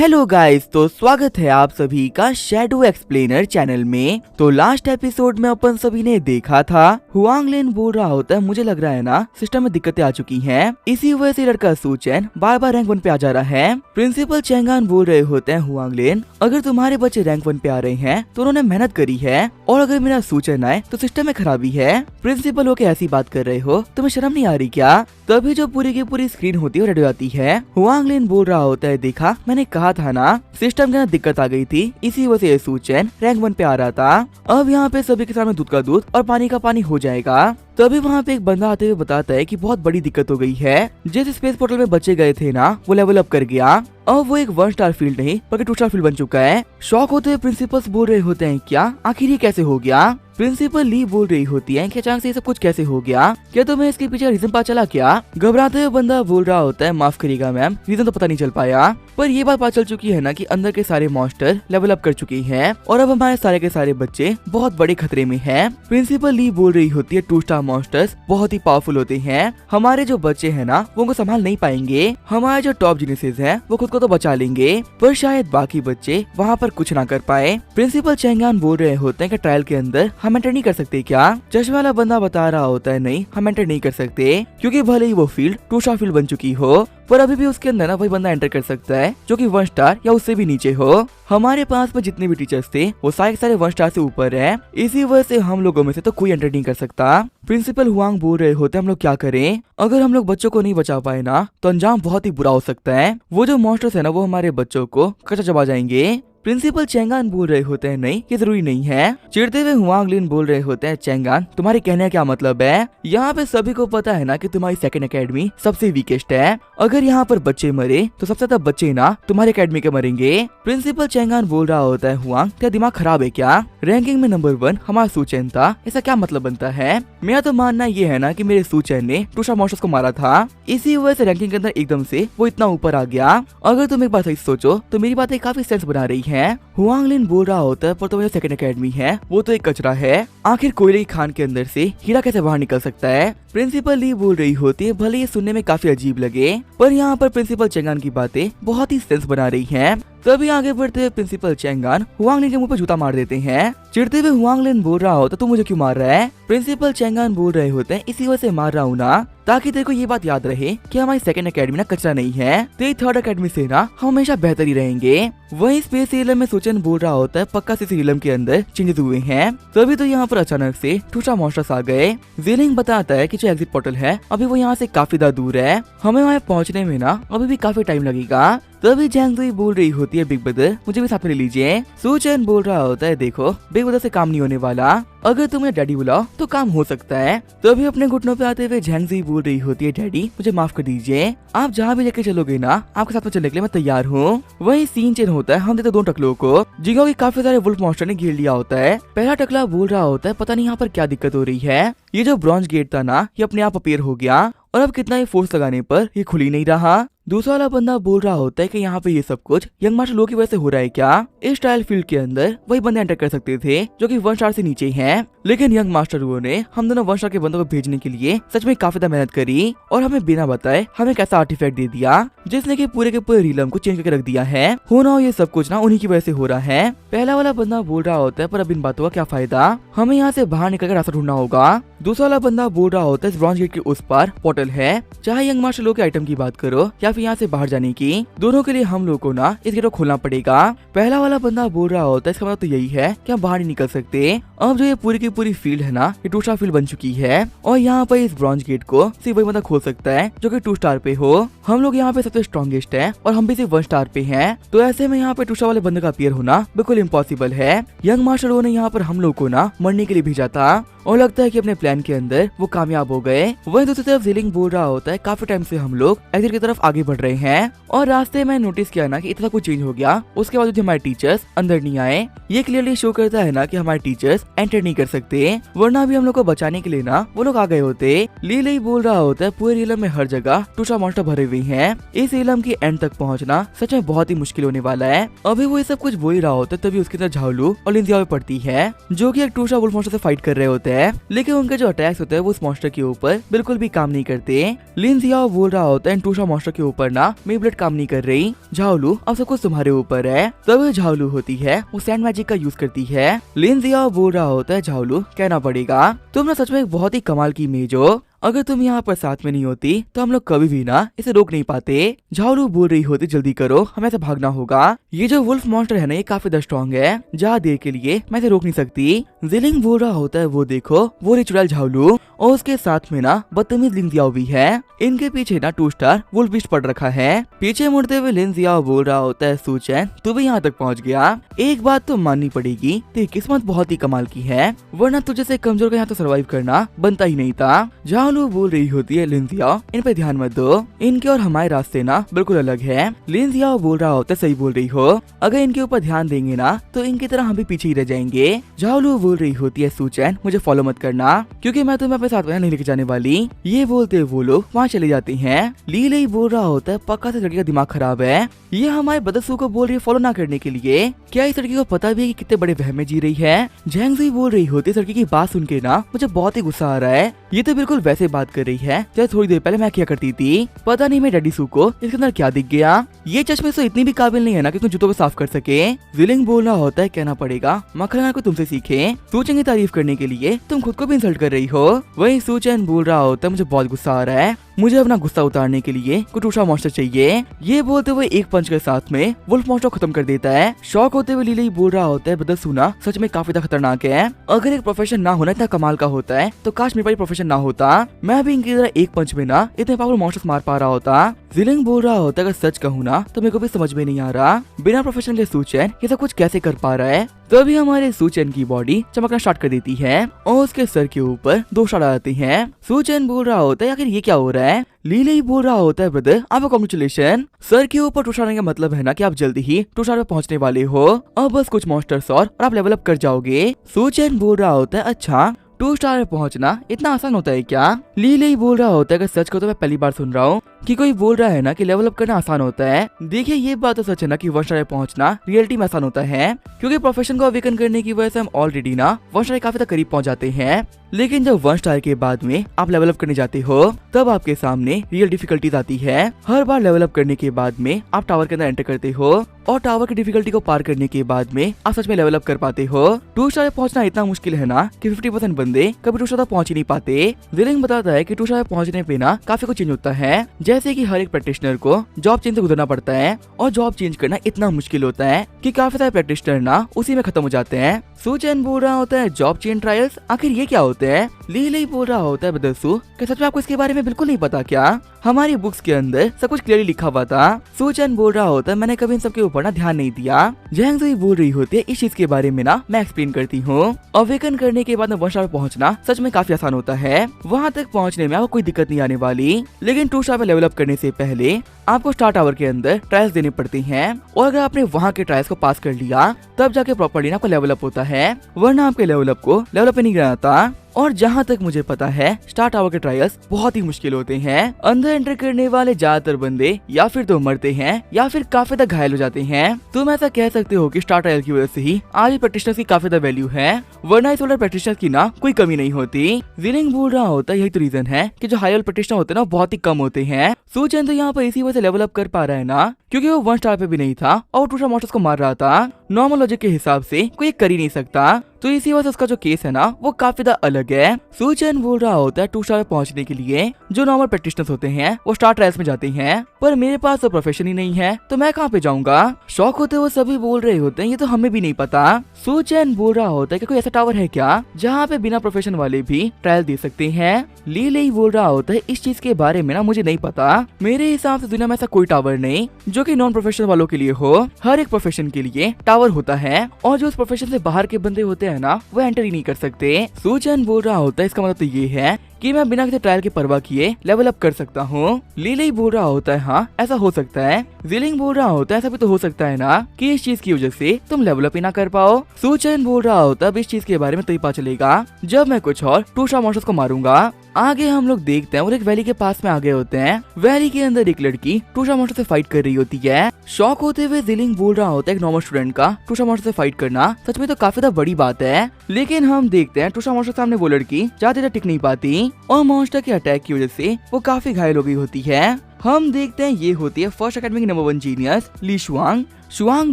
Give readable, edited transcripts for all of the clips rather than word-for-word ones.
Hello guys, तो स्वागत है आप सभी का शैडो एक्सप्लेनर चैनल में। तो लास्ट एपिसोड में अपन सभी ने देखा था हुआंग लिन बोल रहा होता है मुझे लग रहा है ना सिस्टम में दिक्कतें आ चुकी हैं, इसी वजह से लड़का सू चेन बार बार रैंक 1 पे आ जा रहा है। प्रिंसिपल चेंगान बोल रहे होते हैं हुआंग लिन, अगर तुम्हारे बच्चे रैंक 1 पे आ रहे हैं तो उन्होंने मेहनत करी है, और अगर मेरा सू चेन आए तो सिस्टम में खराबी है। प्रिंसिपल होके ऐसी बात कर रहे हो, तुम्हें शर्म नहीं आ रही क्या? तभी जो पूरी की पूरी स्क्रीन होती है रेडी हो जाती है। हुआंग लिन बोल रहा होता है, देखा मैंने कहा था ना सिस्टम के अंदर दिक्कत आ गई थी, इसी वजह से सू चेन रैंक 1 पे आ रहा था। अब यहाँ पे सभी के सामने दूध का दूध और पानी का पानी हो जाएगा। तभी वहाँ पे एक बंदा आते हुए बताता है कि बहुत बड़ी दिक्कत हो गई है, जिस स्पेस पोर्टल में बच्चे गए थे ना वो लेवल अप कर गया, अब वो एक 1 स्टार फील्ड नहीं बल्कि 2 स्टार फील्ड बन चुका है। शॉक होते हुए प्रिंसिपल्स बोल रहे होते हैं, क्या आखिर ये कैसे हो गया? प्रिंसिपल ली बोल रही होती है कि अचानक से ये सब कुछ कैसे हो गया, क्या तुम्हें इसके पीछे रीजन पता चला क्या? घबराते हुए बंदा बोल रहा होता है, माफ करिएगा मैम, रीजन तो पता नहीं चल पाया, पर ये बात पता चल चुकी है ना कि अंदर के सारे मॉन्स्टर लेवल अप कर चुके हैं और अब हमारे सारे के सारे बच्चे बहुत बड़े खतरे में हैं। प्रिंसिपल ली बोल रही होती है, 2 स्टार मॉन्स्टर्स बहुत ही पावरफुल होते हैं, हमारे जो बच्चे हैं ना वो उनको संभाल नहीं पाएंगे, हमारे जो टॉप जीनियसेस हैं वो खुद को तो बचा लेंगे पर शायद बाकी बच्चे वहाँ पर कुछ ना कर पाए। प्रिंसिपल चेंगान बोल रहे होते हैं कि ट्रायल के अंदर हम एंटर नहीं कर सकते क्या? चश्मे वाला बंदा बता रहा होता है, नहीं हम एंटर नहीं कर सकते, क्योंकि भले ही वो फील्ड 2 स्टार फील्ड बन चुकी हो पर अभी भी उसके अंदर ना वही बंदा एंटर कर सकता है जो कि 1 स्टार या उससे भी नीचे हो। हमारे पास में जितने भी टीचर्स थे वो सारे 1 स्टार से ऊपर है, इसी वजह से हम लोगों में से तो कोई एंटर नहीं कर सकता। प्रिंसिपल हुआंग बोल रहे होते हम लोग क्या करें? अगर हम लोग बच्चों को नहीं बचा पाए ना तो अंजाम बहुत ही बुरा हो सकता है, वो जो मॉन्स्टर्स है ना वो हमारे बच्चों को कच्चा चबा जाएंगे। प्रिंसिपल चेंगान बोल रहे होते हैं, नहीं ये जरूरी नहीं है। चिढ़ते हुए हुआंग लिन बोल रहे होते हैं, चेंगान तुम्हारे कहने का क्या मतलब है? यहाँ पे सभी को पता है ना कि तुम्हारी सेकंड एकेडमी सबसे वीकेस्ट है, अगर यहाँ पर बच्चे मरे तो सबसे ज्यादा बच्चे ना तुम्हारे एकेडमी के मरेंगे। प्रिंसिपल चेंगान बोल रहा होता है, हुआंग तेरा दिमाग खराब है क्या? रैंकिंग में नंबर 1 हमारा सू चेन था, ऐसा क्या मतलब बनता है? मेरा तो मानना ये है ना कि मेरे सू चेन ने 2 स्टार मॉन्स्टर्स को मारा था, इसी वजह से रैंकिंग के अंदर एकदम से वो इतना ऊपर आ गया। अगर तुम एक बार सही सोचो तो मेरी बातें काफी सेंस बना रही है। हुआंग लिन बोल रहा होता है, पर तो सेकंड एकेडमी है वो तो एक कचरा है, आखिर कोयले की खान के अंदर से हीरा कैसे बाहर निकल सकता है? प्रिंसिपल ली बोल रही होती है, भले ये सुनने में काफी अजीब लगे पर यहाँ पर प्रिंसिपल चेंगान की बातें बहुत ही सेंस बना रही हैं। तभी आगे बढ़ते हुए प्रिंसिपल चेंगान हुआंग लिन के मुंह पर जूता मार देते हैं। चिढ़ते हुए हुआंग लिन बोल रहा होता, तू मुझे क्यों मार रहा है? प्रिंसिपल चेंगान बोल रहे होते हैं, इसी वजह से मार रहा हूँ ना ताकि तेरे को ये बात याद रहे कि हमारी सेकंड एकेडमी ना कचरा नहीं है, तेरी थर्ड एकेडमी से ना हम हमेशा बेहतर ही रहेंगे। वहीं स्पेस इलम में सोचन बोल रहा होता है, पक्का से इलम के अंदर चेंजेस हुए हैं, तभी तो यहाँ पर अचानक से 2 स्टार मॉन्स्टर्स आ गए। जेलिंग बताता है कि जो एग्जिट पोर्टल है अभी वो यहाँ से काफी ज्यादा दूर है, हमें वहाँ पहुँचने में ना अभी भी काफी टाइम लगेगा। तभी जैंगजुई बोल रही होती है, बिग ब्रदर मुझे भी साथ में ले लीजिए। सू चेन बोल रहा होता है, देखो बिग ब्रदर से काम नहीं होने वाला, अगर तुम्हें डैडी बुलाओ तो काम हो सकता है। तभी अपने घुटनों पे आते हुए जैंगजुई बोल रही होती है, डैडी मुझे माफ कर दीजिए, आप जहाँ भी लेके चलोगे ना आपके साथ में चलने के लिए मैं तैयार हूँ। वही सीन चेंज होता है, हम देते 2 टकलों को जिनको की काफी सारे वुल्फ मॉन्स्टर ने घेर लिया होता है। पहला टकला बोल रहा होता है, पता नहीं यहाँ पर क्या दिक्कत हो रही है, ये जो ब्रॉन्ज गेट था ना ये अपने आप अपीयर हो गया और अब कितना ही फोर्स लगाने पर ये खुल ही नहीं रहा। दूसरा वाला बंदा बोल रहा होता है कि यहाँ पे ये सब कुछ यंग मार्शल लो की वजह से हो रहा है क्या? इस ट्रायल फील्ड के अंदर वही बंदे एंटर कर सकते थे जो कि 1 स्टार से नीचे हैं, लेकिन यंग मास्टर वो ने हम दोनों 1 स्टार के बंदों को भेजने के लिए सच में काफी मेहनत करी और हमें बिना बताए हमें कैसा आर्टिफैक्ट दे दिया जिसने कि पूरे के पूरे रीलम को चेंज करके रख दिया है। हो ना हो ये सब कुछ ना उन्हीं की वजह से हो रहा है। पहला वाला बंदा बोल रहा होता है, पर अब इन बातों का क्या फायदा, हमें यहाँ से बाहर निकल कर रास्ता ढूंढना होगा। दूसरा वाला बंदा बोल रहा होता है, ब्रॉन्ज गेट के उस पार पोर्टल है, चाहे यंग मार्शल लो के आइटम की बात करो या फिर यहाँ से बाहर जाने की, दोनों के लिए हम लोग को ना इस गेट को खोलना पड़ेगा। पहला वाला बंदा बोल रहा होता है, इसका मतलब तो यही है कि हम बाहर नहीं निकल सकते, अब जो ये पूरी की पूरी फील्ड है ना ये 2 स्टार फील्ड बन चुकी है और यहाँ पर इस ब्रॉन्ज गेट को सिर्फ वही बंदा खोल सकता है जो कि 2 स्टार पे हो। हम लोग यहाँ पे सबसे स्ट्रॉन्गेस्ट है और हम भी सिर्फ 1 स्टार पे हैं, तो ऐसे में यहाँ पे 2 स्टार वाले बंदे का अपीयर होना बिल्कुल इम्पॉसिबल है। यंग मार्शल ने यहाँ पर हम लोग को ना मरने के लिए भेजा था और लगता है कि अपने प्लान के अंदर वो कामयाब हो गए। वहीं दूसरी तरफ जेलिंग बोल रहा होता है, काफी टाइम से हम लोग एग्जिट की तरफ आगे बढ़ रहे हैं और रास्ते में नोटिस किया ना कि इतना कुछ चेंज हो गया, उसके बाद हमारे टीचर्स अंदर नहीं आए, ये क्लियरली शो करता है ना कि हमारे टीचर्स एंटर नहीं कर सकते, वरना भी हम लोग को बचाने के लिए ना वो लोग आ गए होते। ली बोल रहा होता है, पूरे इलम में हर जगह 2 स्टार मॉन्स्टर भरे हुए हैं, इस इलम के एंड तक पहुँचना सच में बहुत ही मुश्किल होने वाला है। अभी वो ये सब कुछ बोल रहा होता है तभी उसकी तरफ झालू और लिंजिया पड़ती है जो की एक 2 स्टार वुल्फ मॉन्स्टर से फाइट कर रहे होते हैं, लेकिन उनके जो अटैक्स होते हैं वो उस मॉन्स्टर के ऊपर बिल्कुल भी काम नहीं करते। लिन जियाओ बोल रहा होता है टूशा मॉन्स्टर के ऊपर ना मेरी ब्लड काम नहीं कर रही, झाओलू अब सब कुछ तुम्हारे ऊपर है। तब झाओलू होती है वो सैंड मैजिक का यूज करती है। लिन जियाओ बोल रहा होता है झाओलू कहना पड़ेगा तुम ना सच में एक बहुत ही कमाल की इमेज हो, अगर तुम यहाँ पर साथ में नहीं होती तो हम लोग कभी भी ना इसे रोक नहीं पाते। झाओलू बोल रही होती जल्दी करो हमें ऐसे भागना होगा, ये जो वुल्फ मॉन्स्टर है ना ये काफी स्ट्रॉन्ग है, ज्यादा देर के लिए मैं इसे रोक नहीं सकती। जिलिंग बोल रहा होता है वो देखो वो रही चुड़ैल झाओलू और उसके साथ में ना बदतमीज लिन जियाओ भी है, इनके पीछे ना 2 स्टार वुल्फ बीस्ट पड़ रखा है। पीछे मुड़ते हुए लिन जियाओ बोल रहा होता है सूचैन तू भी यहाँ तक पहुँच गया, एक बात तो माननी पड़ेगी तेरी किस्मत बहुत ही कमाल की है, वरना तुझे से कमजोर का यहाँ तो सर्वाइव करना बनता ही नहीं था। झाओलू बोल रही होती है लिन जियाओ इन पे ध्यान मत दो, इनके और हमारे रास्ते ना बिल्कुल अलग है। लिन जियाओ बोल रहा होता है सही बोल रही हो, अगर इनके ऊपर ध्यान देंगे ना तो इनकी तरह हम भी पीछे ही रह जाएंगे। झाओलू बोल रही होती है सूचैन मुझे फॉलो मत करना क्योंकि मैं तुम्हें अपने साथ नहीं लेके जाने वाली। ये बोलते वो लोग वहाँ चले जाते हैं। ली बोल रहा होता है पक्का से लड़की का दिमाग खराब है, ये हमारे बदसू को बोल रही है फॉलो ना करने के लिए, क्या इस लड़की को पता भी है कि कितने बड़े वहम में जी रही है। झैंगज़ुई बोल रही होती है इस लड़की की बात सुन के ना मुझे बहुत ही गुस्सा आ रहा है, ये तो बिल्कुल वैसे बात कर रही है जैसे थोड़ी देर पहले मैं क्या करती थी, पता नहीं मैं डैडी सू को इसके अंदर क्या दिख गया, ये चश्मे से इतनी भी काबिल नहीं है ना कि तुम जूतों को साफ कर सके। जिलिंग बोल रहा होता है कहना पड़ेगा मखना को तुमसे सीखे, सूचन की तारीफ करने के लिए तुम खुद को भी इंसल्ट कर रही हो। वही सूचन बोल रहा होता है मुझे बहुत गुस्सा आ रहा है, मुझे अपना गुस्सा उतारने के लिए कुछ टूशा मॉन्स्टर चाहिए। ये बोलते हुए एक पंच के साथ में वुल्फ मॉन्स्टर खत्म कर देता है। शॉक होते हुए लीली बोल रहा होता है बदसूना सच में काफी खतरनाक है, अगर एक प्रोफेशन ना होना इतना कमाल का होता है तो काश मेरे पास प्रोफेशन ना होता, मैं भी इनकी तरह एक पंच में ना इतने पावरफुल मॉन्स्टर्स मार पा रहा होता। जिलिंग बोल रहा होता है अगर सच कहूँ ना तो मेरे को भी समझ में नहीं आ रहा बिना प्रोफेशन के सूचन ये सब कुछ कैसे कर पा रहा है। तभी हमारे सूचन की बॉडी चमकना स्टार्ट कर देती है और उसके सर के ऊपर 2 स्टार आते हैं। सूचन बोल रहा होता है आखिर ये क्या हो रहा है। लीले बोल रहा होता है ब्रदर आपको कांग्रेचुलेशन, सर के ऊपर टूशाने का मतलब है ना कि आप जल्दी ही टूशार पे पहुंचने वाले हो, अब बस कुछ मॉन्स्टर्स और आप लेवल अप कर जाओगे। सूचन बोल रहा होता है अच्छा 2 स्टार पे पहुंचना इतना आसान होता है क्या। लीले बोल रहा होता है अगर सच को तो मैं पहली बार सुन रहा हूँ कि कोई बोल रहा है ना कि लेवल अप करना आसान होता है। देखिए ये बात तो सच है ना कि 1 स्टार पे पहुंचना रियलिटी में आसान होता है, क्योंकि प्रोफेशन को अवेकन करने की वजह से हम ऑलरेडी ना 1 स्टार काफी तक करीब पहुंच जाते हैं, लेकिन जब 1 स्टार के बाद में आप लेवल अप करने जाते हो तब आपके सामने रियल डिफिकल्टीज आती है। हर बार लेवल अप करने के बाद में आप टावर के अंदर एंटर करते हो और टावर की डिफिकल्टी को पार करने के बाद में आप सच में लेवल अप कर पाते हो। 2 स्टार पे पहुंचना इतना मुश्किल है ना कि 50% बंदे कभी 2 स्टार तक पहुंच ही नहीं पाते। जिलिंग बताता है कि 2 स्टार पे पहुंचने पे ना काफी कुछ चेंज होता है, जैसे कि हर एक प्रैक्टिशनर को जॉब चेंज से गुजरना पड़ता है और जॉब चेंज करना इतना मुश्किल होता है कि काफी सारे प्रैक्टिशनर ना उसी में खत्म हो जाते हैं। सूचन बोल रहा होता है जॉब चेंज ट्रायल्स आखिर ये क्या होते हैं। ली बोल रहा होता है बदसू कि सच में आपको इसके बारे में बिल्कुल नहीं पता क्या, हमारी बुक्स के अंदर सब कुछ क्लियरली लिखा हुआ था। सूचन बोल रहा होता है मैंने कभी इन सब के ऊपर ना ध्यान नहीं दिया। झैंगज़ुई बोल रही होती है इस चीज के बारे में ना मैं एक्सप्लेन करती हूँ। अवेकन करने के बाद में 1 स्टार पे पहुंचना सच में काफी आसान होता है, वहाँ तक पहुँचने में आपको कोई दिक्कत नहीं आने वाली, लेकिन 2 स्टार पे लेवल अप करने से पहले आपको स्टार टावर के अंदर ट्रायल्स देने पड़ते हैं और अगर आपने वहाँ के ट्रायल्स को पास कर लिया तब जाके प्रॉपर्ली आपको लेवल अप होता है, वरना आपके लेवल अप को लेवल अप नहीं गिराना था। और जहाँ तक मुझे पता है स्टार टावर के ट्रायल्स बहुत ही मुश्किल होते हैं, अंदर एंटर करने वाले ज्यादातर बंदे या फिर तो मरते हैं या फिर काफी तक घायल हो जाते हैं। तुम ऐसा कह सकते हो कि स्टार ट्रायल की वजह से ही आज प्रैक्टिशनर्स की काफी ज्यादा वैल्यू है, वरना इस वाले प्रैक्टिशनर्स की ना कोई कमी नहीं होती। जिलिंग बोल रहा होता है यही तो रीजन है कि जो हाई लेवल प्रैक्टिशनर होते हैं ना बहुत ही कम होते हैं। सूचन तो यहाँ पर इसी वजह से लेवल अप कर पा रहा है ना क्योंकि वो 1 स्टार पे भी नहीं था और 2 स्टार मॉन्स्टर्स को मार रहा था, नॉर्मल लॉजिक के हिसाब से कोई कर ही नहीं सकता, तो इसी वजह से उसका जो केस है ना वो काफी ज्यादा अलग है। सूचन बोल रहा होता है 2 स्टार पे पहुंचने के लिए जो नॉर्मल प्रैक्टिशनर्स होते हैं वो स्टार ट्रायल्स में जाते हैं, पर मेरे पास तो प्रोफेशन ही नहीं है तो मैं कहाँ पे जाऊंगा। शौक होते हुए सभी बोल रहे होते हैं ये तो हमें भी नहीं पता। सूचन बोल रहा होता है कि कोई ऐसा टावर है क्या जहाँ पे बिना प्रोफेशन वाले भी ट्रायल दे सकते हैं। ली बोल रहा होता है इस चीज के बारे में ना मुझे नहीं पता, मेरे हिसाब से दुनिया में ऐसा कोई टावर नहीं जो कि नॉन प्रोफेशनल वालों के लिए हो, हर एक प्रोफेशन के लिए टावर होता है और जो उस प्रोफेशन से बाहर के बंदे होते हैं ना वो एंटर ही नहीं कर सकते। सूचन बोल रहा होता है इसका मतलब तो ये है कि मैं बिना किसी ट्रायल की परवाह किए लेवल अप कर सकता हूँ। लीले बोल रहा होता है हाँ ऐसा हो सकता है। जिलिंग बोल रहा होता है ऐसा भी तो हो सकता है ना कि इस चीज की वजह से तुम लेवल अप ही ना कर पाओ। सूचन बोल रहा होता है इस चीज के बारे में तो ही पता चलेगा जब मैं कुछ और टूशा मॉन्स्टर्स को मारूंगा। आगे हम लोग देखते हैं और एक वैली के पास में आ गए होते हैं। वैली के अंदर एक लड़की टूशा मॉन्स्टर से फाइट कर रही होती है। शॉक होते हुए जिलिंग बोल रहा होता है एक नॉर्मल स्टूडेंट का टूशा मॉन्स्टर से फाइट करना सच में तो काफी ज्यादा बड़ी बात है। लेकिन हम देखते हैं टूशा मॉन्स्टर सामने वो लड़की ज्यादा देर टिक नहीं पाती और मॉन्स्टर के अटैक की वजह से वो काफी घायल हो गई होती है। हम देखते हैं ये होती है फर्स्ट एकेडमी की नंबर 1 जीनियस ली शुआंग। शुआंग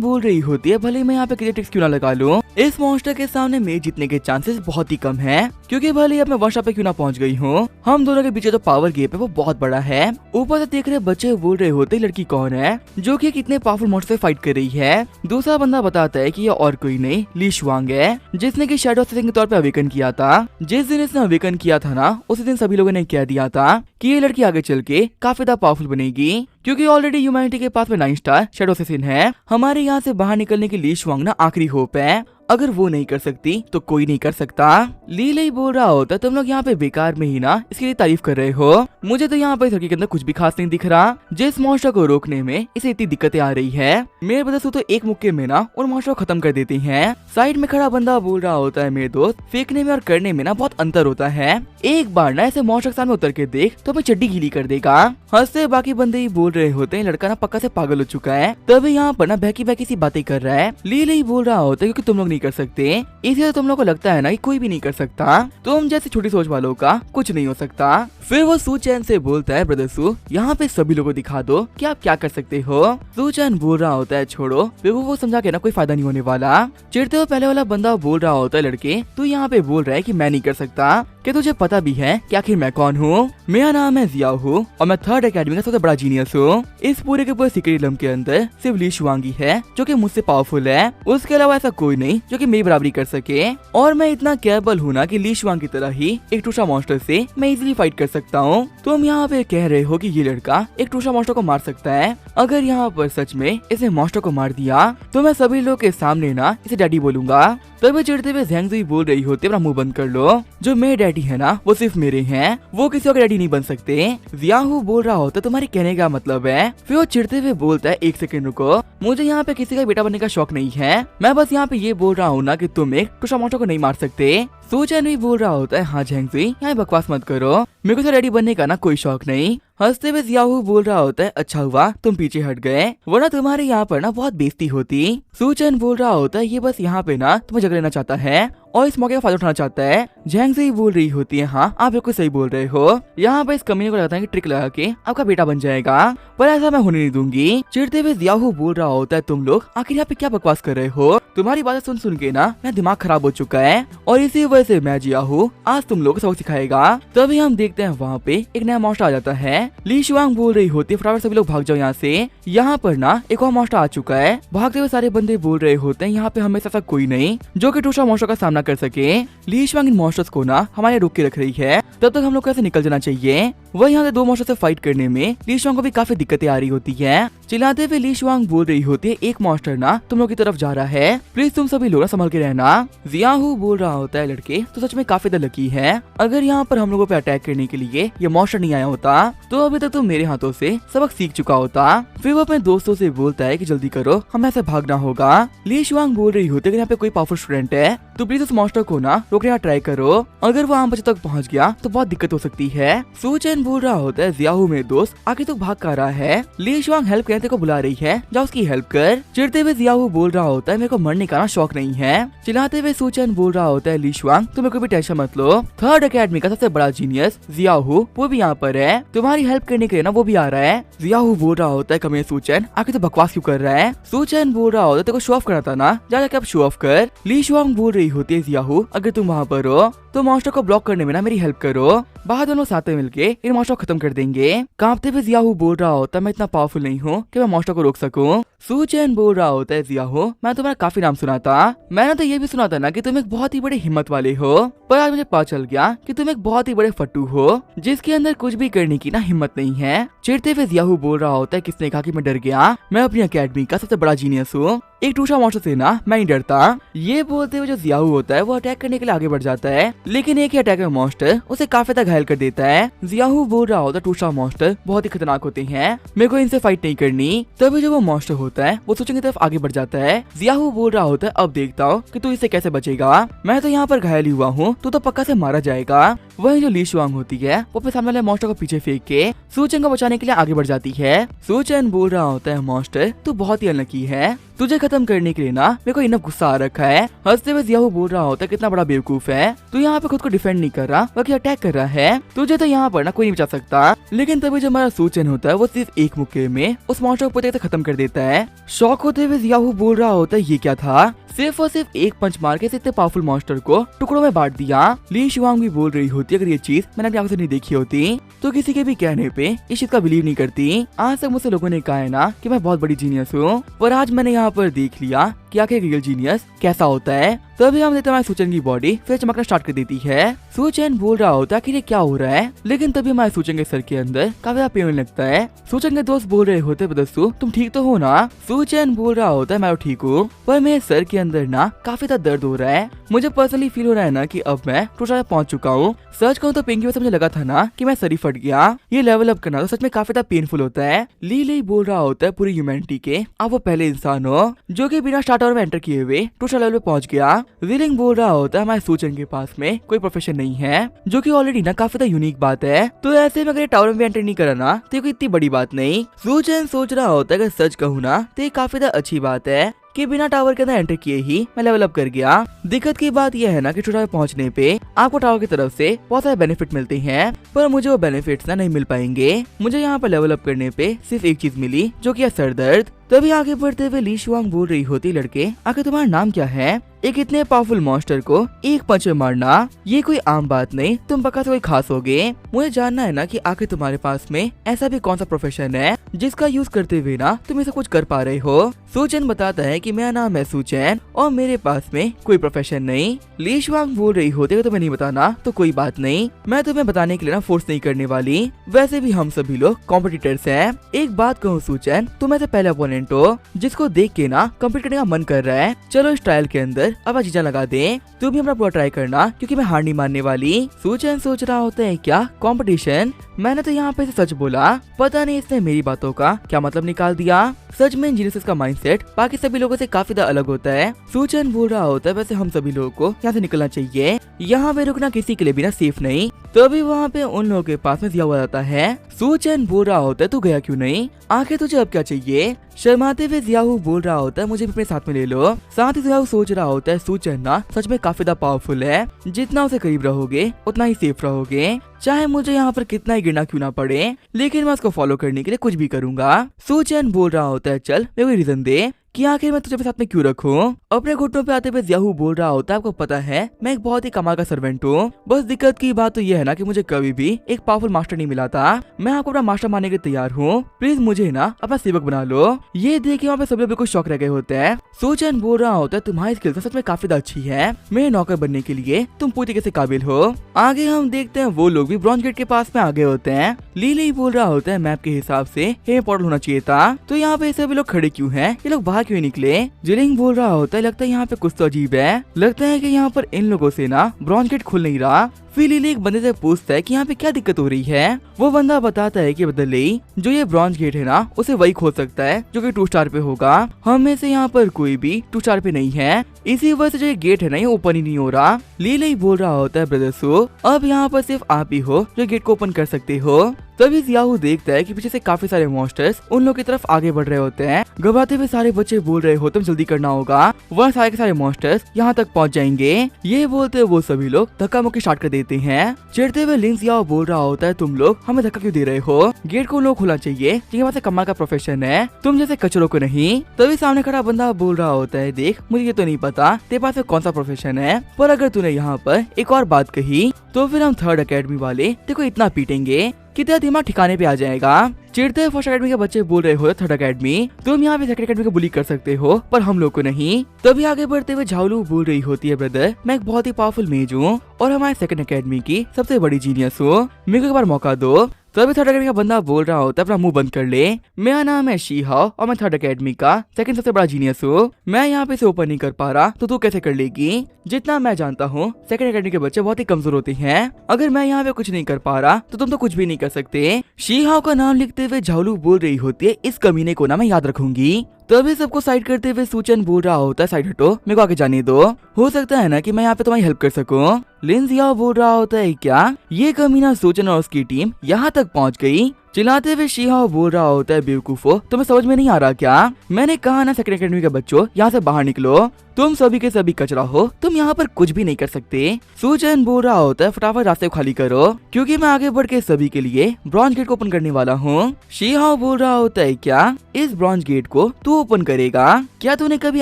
बोल रही होती है भले मैं यहाँ पे किसी ट्रिक्स क्यों ना लगा लूं, इस मॉन्स्टर के सामने मेरे जीतने के चांसेस बहुत ही कम हैं क्योंकि भले अब मैं वर्षा पे क्यों ना पहुंच गई हूँ, हम दोनों के पीछे जो पावर गैप है वो बहुत बड़ा है। ऊपर से देख रहे बच्चे बोल रहे होते लड़की कौन है जो कि कितने पावरफुल मॉन्स्टर से फाइट कर रही है। दूसरा बंदा बताता है कि ये और कोई नहीं ली शुआंग है जिसने की शैडो असेसिन के तौर पे अवेकन किया था। जिस दिन इसने अवेकन किया था ना उसी दिन सभी लोगों ने कह दिया था कि ये लड़की आगे चल के काफी ज्यादा पावरफुल बनेगी क्योंकि ऑलरेडी ह्यूमैनिटी के पास में 9 स्टार शैडो असेसिन है। हमारे यहाँ से बाहर निकलने की ली शुआंग ना आखिरी होप है, अगर वो नहीं कर सकती तो कोई नहीं कर सकता। लीले ही बोल रहा होता तुम लोग यहाँ पे बेकार में ही ना इसके लिए तारीफ कर रहे हो, मुझे तो यहाँ पे इस लड़की के अंदर कुछ भी खास नहीं दिख रहा। जिस मॉन्स्टर को रोकने में इसे इतनी दिक्कतें आ रही है, मेरे बदसू तो एक मुक्के में ना उन मॉन्स्टर को खत्म कर देती हैं। साइड में खड़ा बंदा बोल रहा होता है मेरे दोस्त फेंकने में और करने में ना बहुत अंतर होता है, एक बार ना ऐसे मॉन्स्टर के सामने उतर के देख तो हमें चड्डी गीली कर देगा। हंसते बाकी बंदे ही बोल रहे होते हैं लड़का ना पक्का से पागल हो चुका है, तभी यहाँ पर ना बहकी बहकी सी बातें कर रहा है। लीले ही बोल रहा होता है क्योंकि तुम लोग नहीं कर सकते इसलिए तुम लोग को लगता है ना कि कोई भी नहीं कर सकता, तुम जैसे छोटी सोच वालों का कुछ नहीं हो सकता। फिर वो सूचैन से बोलता है ब्रदर सू यहाँ पे सभी लोगों को दिखा दो कि आप क्या कर सकते हो। सूचैन बोल रहा होता है छोड़ो, फिर वो समझा के ना कोई फायदा नहीं होने वाला। चिढ़ते हुए पहले वाला बंदा बोल रहा होता है लड़के तू यहाँ पे बोल रहा है कि मैं नहीं कर सकता, कि तुझे पता भी है कि आखिर मैं कौन हूँ। मेरा नाम है जिया हूँ और मैं 3rd एकेडमी का सबसे बड़ा जीनियस हूँ। इस पूरे के पूरे सीक्रेट इलम के अंदर सिर्फ ली शुआंगी है जो कि मुझसे पावरफुल है, उसके अलावा ऐसा कोई नहीं जो कि मेरी बराबरी कर सके। और मैं इतना कैपेबल हूँ ना कि ली शुआंग की तरह ही एक टूशा मॉन्स्टर से मैं इजीली फाइट कर सकता हूँ। तुम यहाँ पे कह रहे हो कि ये लड़का एक टूशा मॉन्स्टर को मार सकता है, अगर यहाँ पर सच में इसने मॉन्स्टर को मार दिया तो मैं सभी लोग के सामने ना इसे डैडी बोलूंगा। तभी चिढ़ते हुए ज़ेंगज़ुई बोल रही होती है अपना मुंह बंद कर लो, जो मेरे डैडी है ना वो सिर्फ मेरे हैं, वो किसी और के डैडी नहीं बन सकते। जियाहू बोल रहा होता तुम्हारे कहने का मतलब है। फिर वो चिढ़ते हुए बोलता है 1 सेकंड रुको, मुझे यहाँ पे किसी का बेटा बनने का शौक नहीं है, मैं बस यहाँ पे ये बोल रहा हूँ ना कि तुम एक टूशा मॉन्स्टर को नहीं मार सकते। सूचैन भी बोल रहा होता है हाँ ज़ेंगज़ुई यहाँ बकवास मत करो, मेरे को डैडी बनने का ना कोई शौक नहीं। हंसते हुए जियाहू बोल रहा होता है अच्छा हुआ तुम पीछे हट गए वरना तुम्हारे यहाँ पर ना बहुत बेइज्जती होती। सूचैन बोल रहा होता है ये बस यहाँ पे ना तुम्हें झगड़ लेना चाहता है और इस मौके का फायदा उठाना चाहता है। ज़ेंगज़ुई बोल रही होती है हाँ आप बिल्कुल सही बोल रहे हो, यहाँ पे इस कमीने को लगता है कि ट्रिक लगा के आपका बेटा बन जाएगा, पर ऐसा मैं होने नहीं दूंगी। चिढ़ते हुए जियाहू बोल रहा होता है तुम लोग आखिर यहाँ पे क्या बकवास कर रहे हो, तुम्हारी बातें सुन सुन के ना मेरा दिमाग खराब हो चुका है और इसी वजह से मैं जियाहू आज तुम लोग को सबक सिखाएगा। तभी हम देखते हैं वहाँ पे एक नया मॉन्स्टर आ जाता है। ली शुआंग बोल रही होती है फटाफट सभी लोग भाग जाओ यहाँ से, यहाँ पर ना एक और मॉन्स्टर आ चुका है। भागते हुए सारे बंदे बोल रहे होते हैं यहाँ पे हमेशा ऐसा कोई नहीं जो कि टूशा मॉन्स्टर का सामना कर सके। ली शुआंग इन मॉन्स्टर्स को ना हमारे रोक के रख रही है, तब तक हम लोग कैसे निकल जाना चाहिए। वह यहाँ से 2 मॉन्स्टर से फाइट करने में ली शुआंग को भी काफी दिक्कतें आ रही होती है। चिल्लाते हुए ली शुआंग बोल रही होती है एक मॉन्स्टर ना तुम लोग की तरफ जा रहा है, प्लीज तुम सभी लोग संभल के रहना। जियाहू बोल रहा होता है लड़के तो सच में काफी लकी है, अगर यहाँ पर हम लोगों पे अटैक करने के लिए ये मॉन्स्टर नहीं आया होता तो अभी तक तुम मेरे हाथों से सबक सीख चुका होता। फिर वो अपने दोस्तों से बोलता है कि जल्दी करो हमें ऐसे भागना होगा। ली शुआंग बोल रही होती है कि यहाँ पे कोई पावरफुल स्टूडेंट है तो प्लीज उस मॉन्स्टर को ना रोकने का ट्राई करो, अगर वो आम बच्चे तक पहुँच गया तो बहुत दिक्कत हो सकती है। सूचैन बोल रहा होता है जियाहू मेरे दोस्त आखिर तो भाग कर रहा है, ली शुआंग हेल्प करने को बुला रही है, जा उसकी हेल्प कर। चिढ़ते हुए जियाहू बोल रहा होता है मेरे को मरने का ना शौक नहीं है। चिल्लाते हुए सूचैन बोल रहा होता है ली शुआंग तुम्हें कोई भी टेंशन मत लो, 3rd एकेडमी का सबसे बड़ा जीनियस जियाहू वो भी यहाँ पर है, तुम्हारी हेल्प करने के लिए ना वो भी आ रहा है। जियाहू बोल रहा होता है कमिंग सूचैन आखिर तो बकवास क्यों कर रहा है। सूचैन बोल रहा होता है तेरे को शो ऑफ करना था ना, जा जाके अब शो ऑफ कर। ली शुआंग बोल रही होती है जियाहू अगर तुम वहाँ पर हो तो मॉन्स्टर को ब्लॉक करने में ना मेरी हेल्प करो, बाहर दोनों साथ में मिलके इन मॉन्स्टर को खत्म कर देंगे। कांपते हुए जियाहू बोल रहा होता मैं इतना पावरफुल नहीं हूँ कि मैं मॉन्स्टर को रोक सकूं। सू चैन बोल रहा होता है जियाहो, मैं तुम्हारा काफी नाम सुना था। मैंने तो ये भी सुना था ना कि तुम एक बहुत ही बड़े हिम्मत वाले हो, पर आज मुझे पता चल गया कि तुम एक बहुत ही बड़े फट्टू हो जिसके अंदर कुछ भी करने की ना हिम्मत नहीं है। चिढ़ते हुए जियाहो बोल रहा होता है, किसने कहा कि मैं डर गया? मैं अपनी अकेडमी का सबसे बड़ा जीनियस हूँ, एक टूशा मॉन्स्टर से ना मैं नहीं डरता। ये बोलते हुए जो जियाहो होता है वो अटैक करने के लिए आगे बढ़ जाता है, लेकिन एक ही अटैक में मॉन्स्टर उसे काफी तक घायल कर देता है। जियाहो बोल रहा होता है, टूशा मॉन्स्टर बहुत ही खतरनाक होते हैं, मेरे को इनसे फाइट नहीं करनी। तभी जो वो मॉन्स्टर होता है वो सूचन की तरफ आगे बढ़ जाता है। जियाहो बोल रहा होता है, अब देखता हूँ कि तू इससे कैसे बचेगा, मैं तो यहाँ पर घायल ही हुआ हूँ, तू तो पक्का से मारा जाएगा। वही जो ली शुआंग होती है वो अपने सामने वाले मॉन्स्टर को पीछे फेंक के सूचन को बचाने के लिए आगे बढ़ जाती है। सूचन बोल रहा होता है, मॉन्स्टर तू बहुत ही अनलकी है, तुझे खत्म करने के लिए ना मेरे को इनफ गुस्सा आ रखा है। हंसते हुए जियाहो बोल रहा होता है, कितना बड़ा बेवकूफ है तू, यहाँ पे खुद को डिफेंड नहीं कर रहा बल्कि अटैक कर रहा है, तुझे तो यहाँ पर ना कोई नहीं बचा सकता। लेकिन तभी जो हमारा सूचन होता है वो सिर्फ एक मुक्के में उस मॉन्स्टर को पूरी तरह खत्म कर देता है। शॉक होते हुए जियाहो बोल रहा होता है, ये क्या था, सिर्फ और सिर्फ एक पंच मार के इतने पावरफुल मॉन्स्टर को टुकड़ों में बांट दिया। ली शुआंग भी बोल रही होती, अगर ये चीज मैंने अपनी आंखों से नहीं देखी होती तो किसी के भी कहने पे इस चीज का बिलीव नहीं करती। आज तक मुझसे लोगों ने कहा है ना कि मैं बहुत बड़ी जीनियस हूँ, पर आज मैंने यहाँ पर देख लिया कि आखिर रियल जीनियस कैसा होता है। तभी हम देखते हैं सूचन की बॉडी फिर चमकना स्टार्ट कर देती है। सूचन बोल रहा होता है कि ये क्या हो रहा है, लेकिन तभी हमारे सूचन के सर के अंदर काफी पेन होने लगता है। सूचन के दोस्त बोल रहे होते, बदसू तुम ठीक तो हो ना? सूचन बोल रहा होता है, मैं ठीक हूँ, पर मेरे सर के अंदर ना काफी दर्द हो रहा है, मुझे पर्सनली फील हो रहा है ना कि अब मैं टूटा पहुंच चुका हूँ। सच कहूँ तो पेन की वजह से मुझे लगा था ना कि मैं सर ही फट गया। ये लेवल अप करना तो सच में काफी पेनफुल होता है। ली बोल रहा होता है, पूरी ह्यूमैनिटी के आप वो पहले इंसान हो जो कि बिना स्टार्टर में एंटर किए हुए टूटा लेवल पे पहुंच गया। विलिंग बोल रहा होता है, हमारे सूचन के पास में कोई प्रोफेशन नहीं है, जो कि ऑलरेडी ना काफी यूनिक बात है, तो ऐसे में अगर टावर में भी एंटर नहीं करा ना तो कोई इतनी बड़ी बात नहीं। सूचन सोच रहा होता है, अगर सच कहूँ ना तो ये काफी अच्छी बात है कि बिना टावर के अंदर एंटर किए ही मैं लेवल अप कर गया। दिक्कत की बात यह है ना कि टूटा पहुंचने पे आपको टावर की तरफ से बहुत सारे बेनिफिट मिलते हैं, पर मुझे वो बेनिफिट्स ना नहीं मिल पाएंगे। मुझे यहाँ पर लेवल अप करने पे सिर्फ एक चीज मिली, जो कि है सर दर्द। तभी आगे बढ़ते हुए ली शुआंग बोल रही होती, लड़के आखिर तुम्हारा नाम क्या है? एक इतने पावरफुल मॉन्स्टर को एक पंच में मारना ये कोई आम बात नहीं, तुम पक्का से कोई खास होगे। मुझे जानना है ना कि आखिर तुम्हारे पास में ऐसा भी कौन सा प्रोफेशन है जिसका यूज करते हुए ना तुम ऐसा कुछ कर पा रहे हो। सूचन बताता है कि मेरा नाम है सूचन और मेरे पास में कोई प्रोफेशन नहीं। ली शुआंग बोल रही होती है, तुम्हें नहीं बताना तो कोई बात नहीं, मैं तुम्हें बताने के लिए ना फोर्स नहीं करने वाली, वैसे भी हम सभी लोग कॉम्पिटिटर्स हैं। एक बात कहूँ सूचन, तुम ऐसे पहले अपोनेंट हो जिसको देख के ना कम्पीट करने का मन कर रहा है। चलो इस ट्रायल के अंदर अब चीजा लगा दे, तू भी अपना पूरा ट्राई करना क्योंकि मैं हार नहीं मानने वाली। सूचन सोच रहा होता है, क्या कंपटीशन? मैंने तो यहाँ पे सच बोला, पता नहीं इसने मेरी बातों का क्या मतलब निकाल दिया। सच में जीनियस का माइंडसेट बाकी सभी लोगों से काफी अलग होता है। सूचन बोल रहा होता है, वैसे हम सभी लोगों को यहाँ से निकलना चाहिए, यहाँ पे रुकना किसी के लिए भी ना सेफ नहीं। तभी वहाँ पे उन लोगों के पास में जिया हुआ जाता है। सूचन बोल रहा होता है, तू गया क्यों नहीं? आखिर तुझे अब क्या चाहिए? शर्माते हुए जियाहू बोल रहा होता है, मुझे भी अपने साथ में ले लो। साथ ही जियाहू सोच रहा होता है, सूचन ना सच में काफी पावरफुल है, जितना उसे करीब रहोगे उतना ही सेफ रहोगे, चाहे मुझे यहाँ पर कितना ही गिरना क्यों ना पड़े, लेकिन मैं उसको फॉलो करने के लिए कुछ भी करूंगा। सूचन बोल रहा होता है, चल मेरे को रीजन दे कि आखिर मैं तुझे अपने साथ में क्यों रखूं। अपने घुटनों पे आते हुए जियाहू बोल रहा होता है, आपको पता है मैं एक बहुत ही कमाल का सर्वेंट हूँ, बस दिक्कत की बात तो ये है ना कि मुझे कभी भी एक पावरफुल मास्टर नहीं मिला था। मैं आपको अपना मास्टर मानने के तैयार हूँ, प्लीज मुझे ना अपना सेवक बना लो। ये देखिए वहाँ पे सभी लोग बिल्कुल शौक रह गए होते हैं। सूचन बोल रहा होता है, तुम्हारी स्किल तो सच में काफी अच्छी है, मेरे नौकर बनने के लिए तुम पूरी तरीके से काबिल हो। आगे हम देखते हैं वो लोग भी ब्रॉन्ज गेट के पास में आगे होते हैं। लीली बोल रहा होता है, मैप के हिसाब से हे पोर्टल होना चाहिए था, तो यहाँ पे सभी लोग खड़े क्यों हैं? ये लोग बाहर क्यों निकले? जिलिंग बोल रहा होता है, लगता है यहाँ पे कुछ तो अजीब है, लगता है कि यहाँ पर इन लोगों से ना ब्रॉन्ज गेट खुल नहीं रहा। फिर लिली एक बंदे से पूछता है कि यहाँ पे क्या दिक्कत हो रही है। वो बंदा बताता है कि बदले जो ये ब्रॉन्ज गेट है ना उसे वही खोल सकता है जो कि 2 स्टार पे होगा, हम में से यहाँ पर कोई भी 2 स्टार पे नहीं है, इसी वजह से जो ये गेट है ना ये ओपन ही नहीं हो रहा। लिली बोल रहा होता है, ब्रदर्सो अब यहाँ पर सिर्फ आप ही हो जो गेट को ओपन कर सकते हो। तभी जियाहू देखता है कि पीछे से काफी सारे मॉन्स्टर्स उन लोगों की तरफ आगे बढ़ रहे होते हैं। घबराते हुए सारे बच्चे बोल रहे होते हैं, जल्दी करना होगा वह सारे के सारे मॉन्स्टर्स यहाँ तक पहुँच जाएंगे। ये बोलते वो सभी लोग धक्का मुक्की स्टार्ट कर देते हैं। चिढ़ते हुए लिंग जियाहू बोल रहा होता है, तुम लोग हमें धक्का क्यों दे रहे हो? गेट को लोग खोलना चाहिए, जिनके पास कमाल का प्रोफेशन है, तुम जैसे कचरों को नहीं। तभी सामने खड़ा बंदा बोल रहा होता है, देख मुझे ये तो नहीं पता तेरे पास कौन सा प्रोफेशन है, पर अगर तूने यहाँ पर एक और बात कही तो फिर हम 3rd अकेडमी वाले देखो इतना पीटेंगे कि तेरा दिमाग ठिकाने पे आ जाएगा। चिढ़ते हुए फर्स्ट अकेडमी के बच्चे बोल रहे हो थर्ड अकेडमी तुम यहाँ पे सेकंड अकेडमी को बुली कर सकते हो पर हम लोग को नहीं। तभी आगे बढ़ते हुए झालू बोल रही होती है ब्रदर मैं एक बहुत ही पावरफुल मेज हूँ और हमारे सेकंड अकेडमी की सबसे बड़ी जीनियस हूँ, मेरे को एक बार मौका दो। तभी थर्ड अकेडमी का बंदा बोल रहा होता है अपना मुंह बंद कर ले, मेरा नाम है शीहाओ और मैं थर्ड अकेडमी का सेकंड सबसे बड़ा जीनियस हूँ। मैं यहाँ पे इसे ओपन नहीं कर पा रहा तो तू कैसे कर लेगी? जितना मैं जानता हूँ सेकंड अकेडमी के बच्चे बहुत ही कमजोर होते हैं, अगर मैं यहाँ पे कुछ नहीं कर पा रहा तो तुम तो कुछ भी नहीं कर सकते। शीहाओ का नाम लिखते हुए झालू बोल रही होती है इस कमीने को ना मैं याद रखूंगी। तभी सबको साइड करते हुए सूचन बोल रहा होता है साइड हटो, मेरे को आगे जाने दो, हो सकता है ना कि मैं यहाँ पे तुम्हारी हेल्प कर सकूं। लिन जियाओ बोल रहा होता है क्या ये कमीना सूचन और उसकी टीम यहाँ तक पहुँच गई? चिल्लाते हुए शीहाओ बोल रहा होता है बेवकूफो तुम्हें समझ में नहीं आ रहा क्या? मैंने कहा ना सेकंड अकेडमी के बच्चों यहाँ से बाहर निकलो, तुम सभी के सभी कचरा हो, तुम यहाँ पर कुछ भी नहीं कर सकते। सूचन बोल रहा होता है फटाफट रास्ते को खाली करो क्योंकि मैं आगे बढ़ के सभी के लिए ब्रॉन्ज गेट को ओपन करने वाला हूँ। शीहाओ बोल रहा होता है क्या इस ब्रॉन्ज गेट को तू ओपन करेगा? क्या तूने कभी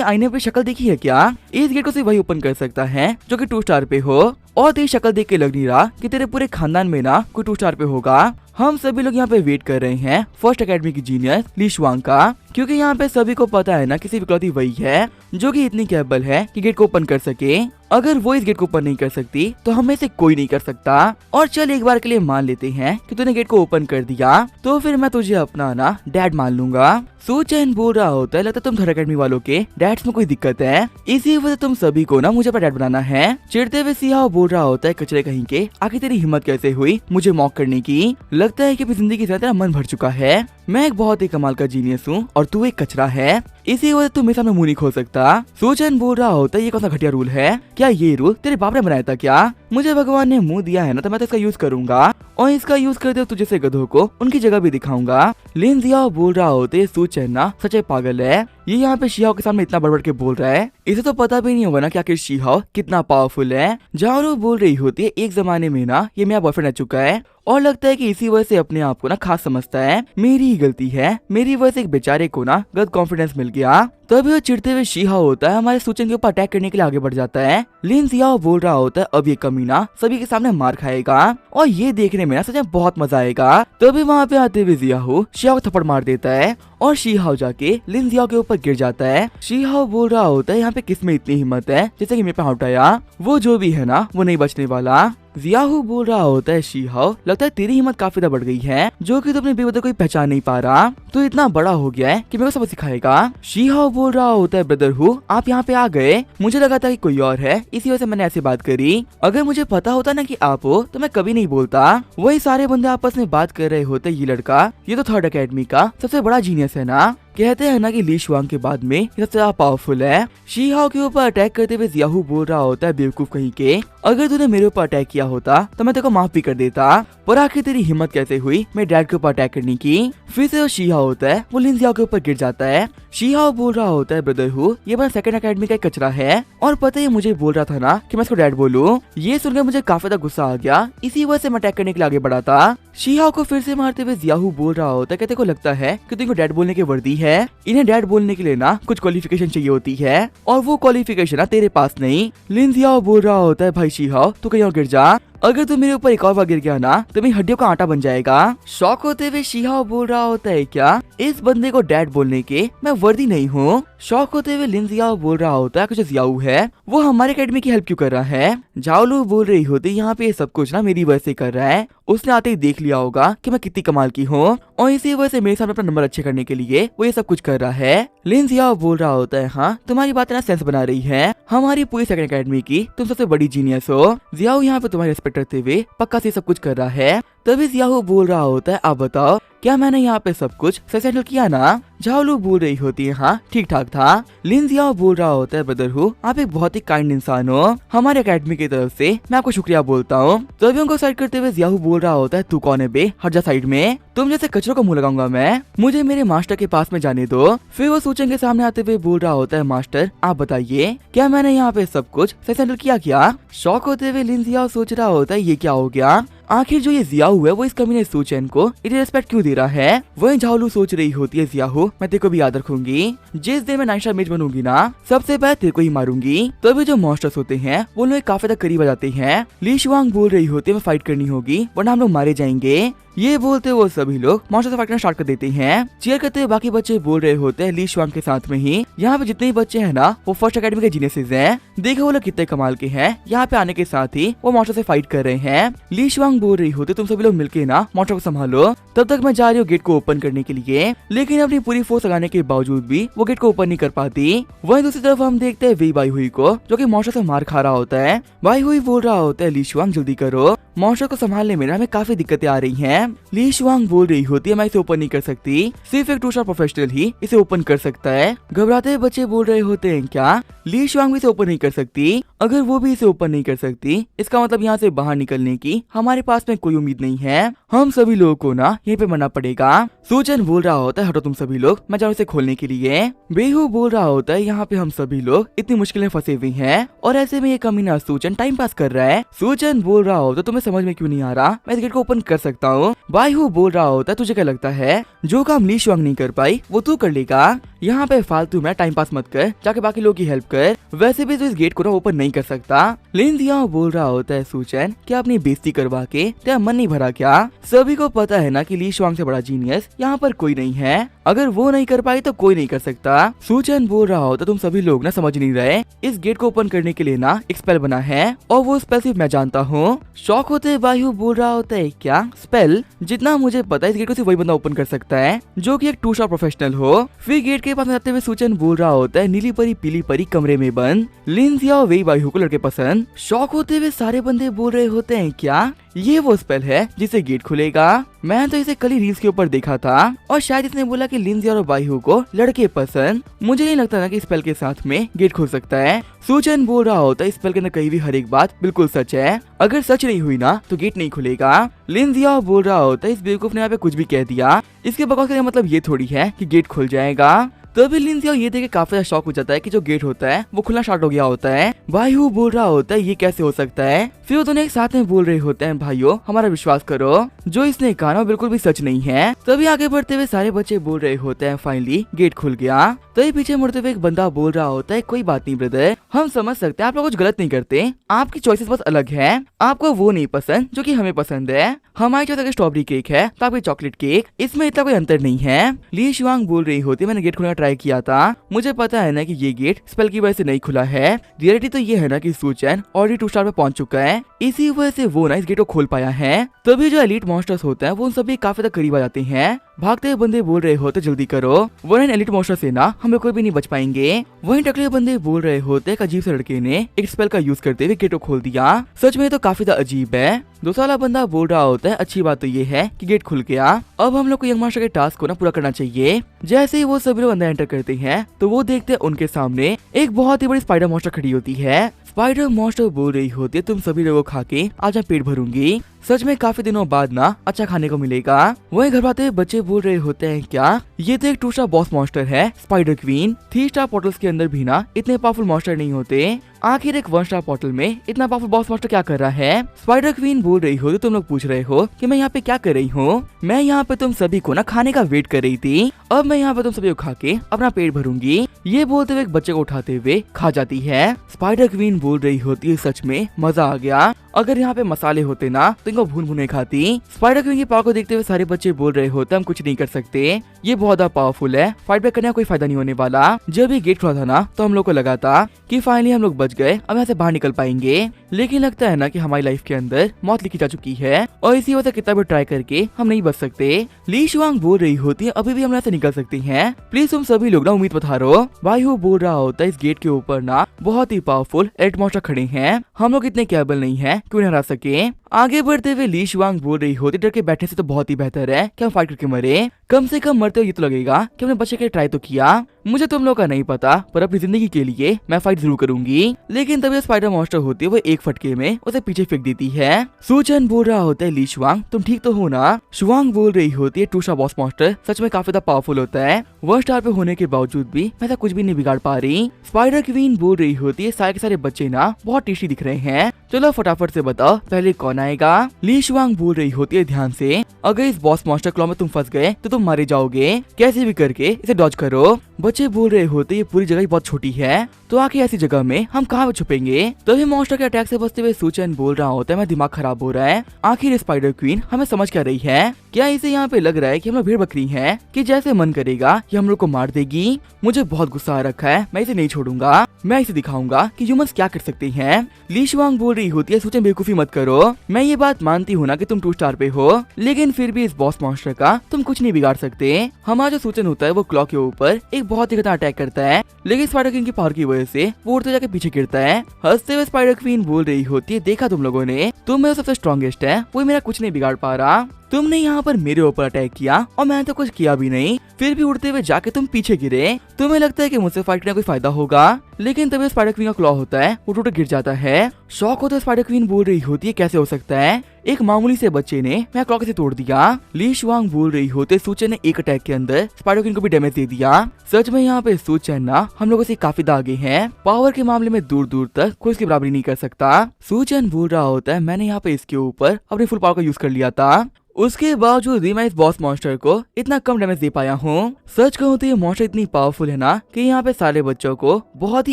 आईने पे शक्ल देखी है क्या? इस गेट को सिर्फ वही ओपन कर सकता है जो कि 2 स्टार पे हो और तेरी शक्ल देख के लग नहीं रहा कि तेरे पूरे खानदान में ना कोई 2 स्टार पे होगा। हम सभी लोग यहाँ पे वेट कर रहे हैं फर्स्ट अकेडमी की जीनियस ली शुआंग का, क्योंकि यहाँ पे सभी को पता है ना कि सिर्फ इकलौती वही है जो कि इतनी कैपेबल है कि गेट को ओपन कर सके। अगर वो इस गेट को ओपन नहीं कर सकती तो हम में से कोई नहीं कर सकता। और चल एक बार के लिए मान लेते हैं कि तूने गेट को ओपन कर दिया तो फिर मैं तुझे अपना ना डैड मान लूंगा। सूचन बोल रहा होता है लगता तुम थर्ड अकेडमी वालों के डैड्स में कोई दिक्कत है, इसी वजह तुम सभी को ना मुझे अपना डैड बनाना है। चिढ़ते हुए शीहाओ बोल रहा होता है कचरे कहीं के आखिर तेरी हिम्मत कैसे हुई मुझे मॉक करने की? लगता है कि अपनी जिंदगी से तेरा मन भर चुका है। मैं एक बहुत ही कमाल का जीनियस हूँ और तू एक कचरा है, इसी वजह तुम मेरे सामने मुंह नहीं खोल सकता। सूचन बोल रहा होता है ये कौन सा घटिया रूल है? क्या ये रूल तेरे बाप ने बनाया था क्या? मुझे भगवान ने मुंह दिया है ना तो मैं तो इसका यूज करूंगा और इसका यूज करते हुए तुझे से गधों को उनकी जगह भी दिखाऊंगा। लिन जियाओ बोल रहा होते सूचन ना सच्चे पागल है, ये यहाँ पे शीहाओ के सामने इतना बड़बड़ के बोल रहा है, इसे तो पता भी नहीं होगा ना कि आखिर शीहाओ कितना पावरफुल है। झारू बोल रही होती है एक जमाने में ना ये मेरा बॉयफ्रेंड रह चुका है और लगता है कि इसी वजह से अपने आप को ना खास समझता है, मेरी ही गलती है, मेरी वजह से एक बेचारे को ना गलत कॉन्फिडेंस मिल गया। तभी वो चिढ़ते हुए शीहाओ होता है हमारे सूचन के ऊपर अटैक करने के लिए आगे बढ़ जाता है। लिन जियाओ बोल रहा होता है अब ये कमीना सभी के सामने मार खाएगा और ये देखने में ना सच में बहुत मजा आएगा। तभी वहाँ पे आते हुए जियाओ शीहाओ को थप्पड़ मार देता है और शीहाओ जाके लिन जियाओ के ऊपर गिर जाता है। शीहाओ बोल रहा होता है यहाँ पे किसमें इतनी हिम्मत है जैसे कि मेरे पे हाथ उठाया, वो जो भी है ना वो नहीं बचने वाला। जियाहू बोल रहा होता है शीहाओ लगता है तेरी हिम्मत काफी ज्यादा बढ़ गई है, जो कि तू अपने बेवजह कोई पहचान नहीं पा रहा, तो इतना बड़ा हो गया है कि मेरे को सब सिखाएगा। शीहाओ बोल रहा होता है ब्रदर हूँ आप यहाँ पे आ गए, मुझे लगा था कि कोई और है इसी वजह से मैंने ऐसी बात करी, अगर मुझे पता होता ना कि आप हो तो मैं कभी नहीं बोलता। वही सारे बंदे आपस में बात कर रहे होते ये लड़का ये तो थर्ड अकेडमी का सबसे बड़ा जीनियस है ना, कहते हैं ना कि ली शुआंग के बाद में ये सबसे ज्यादा पावरफुल है। शीहाओ के ऊपर अटैक करते हुए जियाहू बोल रहा होता है बेवकूफ कहीं के, अगर तूने मेरे ऊपर अटैक किया होता तो मैं तेरे को माफ भी कर देता, पर आखिर तेरी हिम्मत कैसे हुई मेरे डैड के ऊपर अटैक करने की? फिर से जो शीहाओ होता है वो लिन जियाओ के ऊपर गिर जाता है। शीहाओ बोल रहा होता है ब्रदर हूँ ये बस सेकंड अकेडमी का कचरा है और पता है मुझे बोल रहा था ना कि मैं इसको डैड बोलूं, ये सुनकर मुझे काफी ज्यादा गुस्सा आ गया, इसी वजह से मैं अटैक करने के लिए आगे बढ़ा था। शीहाओ को फिर से मारते हुए जियाहू बोल रहा होता है कहते को लगता है कि तुमको डैड बोलने की वर्दी है, इन्हें डैड बोलने के लिए ना कुछ क्वालिफिकेशन चाहिए होती है और वो क्वालिफिकेशन ना तेरे पास नहीं। लिन जियाओ बोल रहा होता है भाई शीहाओ तू कहीं और गिर जा, अगर तू मेरे ऊपर एक और बार गिर गया ना तो मेरी हड्डियों का आटा बन जाएगा। शौक होते हुए शीहाओ बोल रहा होता है क्या इस बंदे को डैड बोलने के मैं वर्दी नहीं हूँ? शौक होते हुए लिन जियाओ बोल रहा होता है कुछ जियाऊ है वो हमारे अकेडमी की हेल्प क्यों कर रहा है? झाओलू बोल रही होती यहाँ पे सब कुछ ना मेरी वजह से कर रहा है, उसने आते ही देख लिया होगा कि मैं कितनी कमाल की हूँ और इसी वजह से मेरे सामने अपना नंबर अच्छे करने के लिए वो ये सब कुछ कर रहा है। लिन जियाओ बोल रहा होता है हाँ तुम्हारी बात ना सेंस बना रही है, हमारी पूरी सेकंड अकेडमी की तुम सबसे बड़ी जीनियस हो। जियाओ यहाँ पे तुम्हारी रिस्पेक्ट करते हुए पक्का से सब कुछ कर रहा है। तभी जियाओ बोल रहा होता है आप बताओ क्या मैंने यहाँ पे सब कुछ सही सेटल किया ना? झाओलू बोल रही होती है हाँ ठीक ठाक था। लिन जियाओ बोल रहा होता है ब्रदर हूँ आप एक बहुत ही काइंड इंसान हो, हमारे अकेडमी की तरफ से मैं आपको शुक्रिया बोलता हूँ। तभी उनको साइड करते हुए जियाहू बोल रहा होता है तू कौन है बे, हट जा साइड में, तुम जैसे कचरों को मुंह लगाऊंगा मैं, मुझे मेरे मास्टर के पास में जाने दो। फिर वो सूचन के सामने आते हुए बोल रहा होता है मास्टर आप बताइए क्या मैंने यहाँ पे सब कुछ सही सेटल किया क्या? शौक होते हुए लिन जियाओ सोच रहा होता है ये क्या हो गया, आखिर जो ये जियाहू है वो इस कमीने सूचन को इतनी रिस्पेक्ट क्यों दे रहा है? वही झाओलू सोच रही होती है जियाहू मैं तेरे को भी याद रखूंगी, जिस दिन मैं नाइशा मेज बनूंगी ना सबसे पहले तेरे को ही मारूंगी। तभी जो मॉन्स्टर्स होते हैं वो लोग काफी तक करीब आ जाते हैं। ली शुआंग बोल रही होती है मैं फाइट करनी होगी वरना हम लोग मारे जाएंगे। ये बोलते वो सभी लोग मॉन्स्टर से फाइट करना स्टार्ट कर देते हैं। चीयर करते हुए बाकी बच्चे बोल रहे होते हैं ली शुआंग के साथ में ही, यहाँ पे जितने भी बच्चे हैं ना वो फर्स्ट एकेडमी के जीनियसेस हैं। देखो वो लोग कितने कमाल के हैं, यहाँ पे आने के साथ ही वो मॉन्स्टर से फाइट कर रहे हैं। ली शुआंग बोल रही होती तुम सभी लोग मिलके ना मॉन्स्टर को संभालो, तब तक मैं जा रही हूँ गेट को ओपन करने के लिए। लेकिन अपनी पूरी फोर्स लगाने के बावजूद भी वो गेट को ओपन नहीं कर पाती। वहीं दूसरी तरफ हम देखते हैं वी बाई हुई को, जो कि मॉन्स्टर से मार खा रहा होता है। बाई हुई बोल रहा होता है ली शुआंग जल्दी करो, मॉन्स्टर को संभालने में ना हमें काफी दिक्कतें आ रही हैं। ली शुआंग बोल रही होती है मैं इसे ओपन नहीं कर सकती, सिर्फ एक 2 स्टार प्रोफेशनल ही इसे ओपन कर सकता है। घबराते हुए बच्चे बोल रहे होते हैं क्या ली शुआंग भी इसे ओपन नहीं कर सकती? अगर वो भी इसे ओपन नहीं कर सकती, इसका मतलब यहाँ से बाहर निकलने की हमारे पास में कोई उम्मीद नहीं है। हम सभी लोगों को ना यहीं पे मरना पड़ेगा। सूचन बोल रहा होता है हटो तुम सभी लोग, मैं जाऊँ इसे खोलने के लिए। बेहू बोल रहा होता है यहाँ पे हम सभी लोग इतनी मुश्किलें फंसे हुए हैं और ऐसे में ये कमीना सूचन टाइम पास कर रहा है। सूचन बोल रहा होता तुम्हें समझ में क्यों नहीं आ रहा, मैं इस गेट को ओपन कर सकता हूँ। बायहू बोल रहा होता है तुझे क्या लगता है जो काम ली शुआंग नहीं कर पाई वो तू कर लेगा? यहाँ पे फालतू में टाइम पास मत कर, जाके बाकी लोगों की हेल्प कर, वैसे भी तो इस गेट को ना ओपन नहीं कर सकता। लिंजिया बोल रहा होता है सूचन क्या अपनी बेइज्जती करवा के तेरा मन नहीं भरा क्या? सभी को पता है ना कि ली शुआंग से बड़ा जीनियस यहाँ पर कोई नहीं है, अगर वो नहीं कर पाई तो कोई नहीं कर सकता। सूचन बोल रहा होता तुम सभी लोग ना समझ नहीं रहे, इस गेट को ओपन करने के लिए ना एक स्पेल बना है और वो स्पेल सिर्फ मैं जानता हूँ। शौक होते बायहू बोल रहा होता है क्या स्पेल? जितना मुझे पता है इस गेट को सिर्फ वही बंदा ओपन कर सकता है जो कि एक 2 स्टार प्रोफेशनल हो। फिर गेट के पास जाते हुए सूचन बोल रहा होता है नीली परी पीली परी कमरे में बंद, लिंजिया और वेई बायहू को लड़के पसंद। शौक होते हुए सारे बंदे बोल रहे होते हैं क्या ये वो स्पेल है जिससे गेट खुलेगा? मैं तो इसे कल ही रील्स के ऊपर देखा था और शायद इसने बोला कि लिंजिया और बायहू को लड़के पसंद। मुझे नहीं लगता ना कि स्पेल के साथ में गेट खुल सकता है। सूचन बोल रहा होता है स्पेल के अंदर कहीं भी हर एक बात बिल्कुल सच है, अगर सच नहीं हुई ना तो गेट नहीं खुलेगा। लिंजिया बोल रहा होता है इस बेवकूफ ने यहाँ पे कुछ भी कह दिया, इसके बकवास का मतलब ये थोड़ी है कि गेट खुल जाएगा। तभी लिंजिया ये देख के काफी ज्यादा शॉक हो जाता है कि जो गेट होता है वो खुलना स्टार्ट हो गया होता है। बायहू बोल रहा होता है ये कैसे हो सकता है? फिर वो दोनों एक साथ में बोल रहे होते हैं भाइयों हमारा विश्वास करो, जो इसने कहा ना बिल्कुल भी सच नहीं है। तभी आगे बढ़ते हुए सारे बच्चे बोल रहे होते हैं फाइनली गेट खुल गया। तभी पीछे मुड़ते हुए एक बंदा बोल रहा होता है कोई बात नहीं ब्रदर, हम समझ सकते हैं आप लोग कुछ गलत नहीं करते, आपकी चॉइसेस बस अलग है, आपको वो नहीं पसंद जो कि हमें पसंद है। हमारी चॉइस अगर स्ट्रॉबेरी केक है तो आपकी चॉकलेट केक, इसमें इतना कोई अंतर नहीं है। ली शुआंग बोल रही होती मैंने गेट खोलने का ट्राई किया था, मुझे पता है ना कि ये गेट स्पेल की वजह से नहीं खुला है। रियलिटी तो ये है ना कि सूचन ऑलरेडी 2 स्टार पे पहुंच चुका है, इसी वजह से वो ना इस गेट को खोल पाया है। तभी जो एलिट मॉन्स्टर्स होते हैं वो उन सभी काफी ज्यादा करीब आ जाते हैं। भागते हुए बंदे बोल रहे होते जल्दी करो वरना एलिट मॉन्स्टर से ना हमें कोई भी नहीं बच पाएंगे। वहीं टकले बंदे बोल रहे होते एक अजीब से लड़के ने एक स्पेल का यूज करते हुए गेट को खोल दिया, सच में तो काफी ज्यादा अजीब है। 2 साल बंदा बोल रहा होता है अच्छी बात तो ये है कि गेट खुल गया, अब हम लोग को यंग मास्टर के टास्क को ना पूरा करना चाहिए। जैसे ही वो सभी लोग अंदर एंटर करते हैं तो वो देखते हैं उनके सामने एक बहुत ही बड़ी स्पाइडर मॉन्स्टर खड़ी होती है। स्पाइडर मॉन्स्टर बोल रही होती है तुम सभी लोगों खा के आज मैं पेट भरूंगी, सच में काफी दिनों बाद ना अच्छा खाने को मिलेगा। वहीं घबराते हुए बच्चे बोल रहे होते हैं क्या ये तो एक 2 स्टार बॉस मॉन्स्टर है स्पाइडर क्वीन, 3 स्टार पोर्टल्स के अंदर भी ना इतने पावरफुल मॉन्स्टर नहीं होते, आखिर एक 1 स्टार पोर्टल में इतना पावरफुल बॉस मॉन्स्टर क्या कर रहा है? स्पाइडर क्वीन बोल रही हो तो तुम लोग पूछ रहे हो कि मैं यहाँ पे क्या कर रही हूँ? मैं यहाँ पे तुम सभी को ना खाने का वेट कर रही थी, अब मैं यहाँ पे तुम सभी को खा के अपना पेट भरूंगी। ये बोलते हुए एक बच्चे को उठाते हुए खा जाती है। स्पाइडर क्वीन बोल रही होती है सच में मजा आ गया, अगर यहाँ पे मसाले होते ना तो इनको भून भुने खाती। स्पाइडर क्वीन की पावर को देखते हुए सारे बच्चे बोल रहे होते हम कुछ नहीं कर सकते, ये बहुत ज्यादा पावरफुल है, फाइट बैक करने का कोई फायदा नहीं होने वाला। जब ये गेट खुला था ना तो हम लोग को लगा था कि फाइनली हम लोग बच गए, अब यहाँ से बाहर निकल पाएंगे, लेकिन लगता है ना कि हमारी लाइफ के अंदर मौत लिखी जा चुकी है और इसी वजह से कितना भी ट्राई करके हम नहीं बच सकते। ली शुआंग बोल रही होती है अभी भी हम यहाँ से निकल सकते हैं, प्लीज तुम सभी लोग ना उम्मीद मत हारो। बायहू बोल रहा होता है इस गेट के ऊपर ना बहुत ही पावरफुल एलिट मॉन्स्टर खड़े हैं, हम लोग इतने कैपेबल नहीं है क्यों नहीं हरा सके। आगे बढ़ते हुए ली शुआंग बोल रही होती डर के बैठने से तो बहुत ही बेहतर है कि हम फाइट करके मरे, कम से कम मरते हुए ये तो लगेगा कि हमने बच्चे के ट्राई तो किया। मुझे तुम लोग का नहीं पता पर अपनी जिंदगी के लिए मैं फाइट जरूर करूंगी। लेकिन तभी स्पाइडर मॉन्स्टर होती है वो एक फटके में उसे पीछे फेंक देती है। सूचन बोल रहा होता है ली शुआंग तुम ठीक तो हो ना? शुआंग बोल रही होती है 2 स्टार बॉस मॉन्स्टर सच में काफी ज्यादा पावरफुल होता है, 1 स्टार पे होने के बावजूद भी मैं कुछ भी नहीं बिगाड़ पा रही। स्पाइडर क्वीन बोल रही होती है सारे के सारे बच्चे ना बहुत टेस्टी दिख रहे हैं, चलो फटाफट से बताओ पहले कौन आएगा? ली शुआंग बोल रही होती है ध्यान से, अगर इस बॉस मॉन्स्टर क्लॉ में तुम फंस गए तो तुम मारे जाओगे, कैसे भी करके इसे डॉज करो। बच्चे बच्चे बोल रहे होते ये पूरी जगह बहुत छोटी है, तो आखिर ऐसी जगह में हम कहाँ छुपेंगे। तभी मॉन्स्टर के अटैक से बचते हुए सूचन बोल रहा होता है मैं दिमाग खराब हो रहा है, आखिर स्पाइडर क्वीन हमें समझ क्या रही है। क्या इसे यहाँ पे लग रहा है कि हम लोग भेड़ बकरी हैं कि जैसे मन करेगा ये हम लोग को मार देगी। मुझे बहुत गुस्सा आ रखा है, मैं इसे नहीं छोड़ूंगा, मैं इसे दिखाऊंगा कि ह्यूमंस क्या कर सकते हैं। ली शुआंग बोल रही होती है सूचन बेवकूफी मत करो, मैं ये बात मानती हूँ ना कि तुम 2 स्टार पे हो, लेकिन फिर भी इस बॉस मॉन्स्टर का तुम कुछ नहीं बिगाड़ सकते। हमारा जो सूचन होता है वो क्लॉ के ऊपर एक बहुत ही खतरनाक अटैक करता है, लेकिन स्पाइडर क्वीन की पावर की वजह से वो उड़ते जाके पीछे गिरता है। हंसते हुए स्पाइडर क्वीन बोल रही होती है देखा तुम लोगों ने, तुम मेरा सबसे स्ट्रॉन्गेस्ट है, कोई मेरा कुछ नहीं बिगाड़ पा रहा। तुमने यहाँ पर मेरे ऊपर अटैक किया और मैंने तो कुछ किया भी नहीं, फिर भी उड़ते हुए जाके तुम पीछे गिरे। तुम्हें लगता है कि मुझसे फाइट करने का कोई फायदा होगा, लेकिन तभी स्पाइडर क्वीन का क्लॉ होता है वो टूट गिर जाता है। शॉक होता है स्पाइडर क्वीन बोल रही होती है कैसे हो सकता है, एक मामूली से बच्चे ने मैं क्लॉ कैसे तोड़ दिया। ली शुआंग बोल रही होते सूचन ने एक अटैक के अंदर स्पाइडर क्वीन को भी डैमेज दे दिया। सच में यहाँ पे सूचन ना हम लोगों से काफी आगे है, पावर के मामले में दूर दूर तक कोई इसकी बराबरी नहीं कर सकता। सूचन बोल रहा होता है मैंने यहाँ पे इसके ऊपर अपनी फुल पावर का यूज कर लिया था, उसके बावजूद भी मैं इस बॉस मॉन्स्टर को इतना कम डैमेज दे पाया हूँ। सच कहूँ तो ये मॉन्स्टर इतनी पावरफुल है ना कि यहाँ पे सारे बच्चों को बहुत ही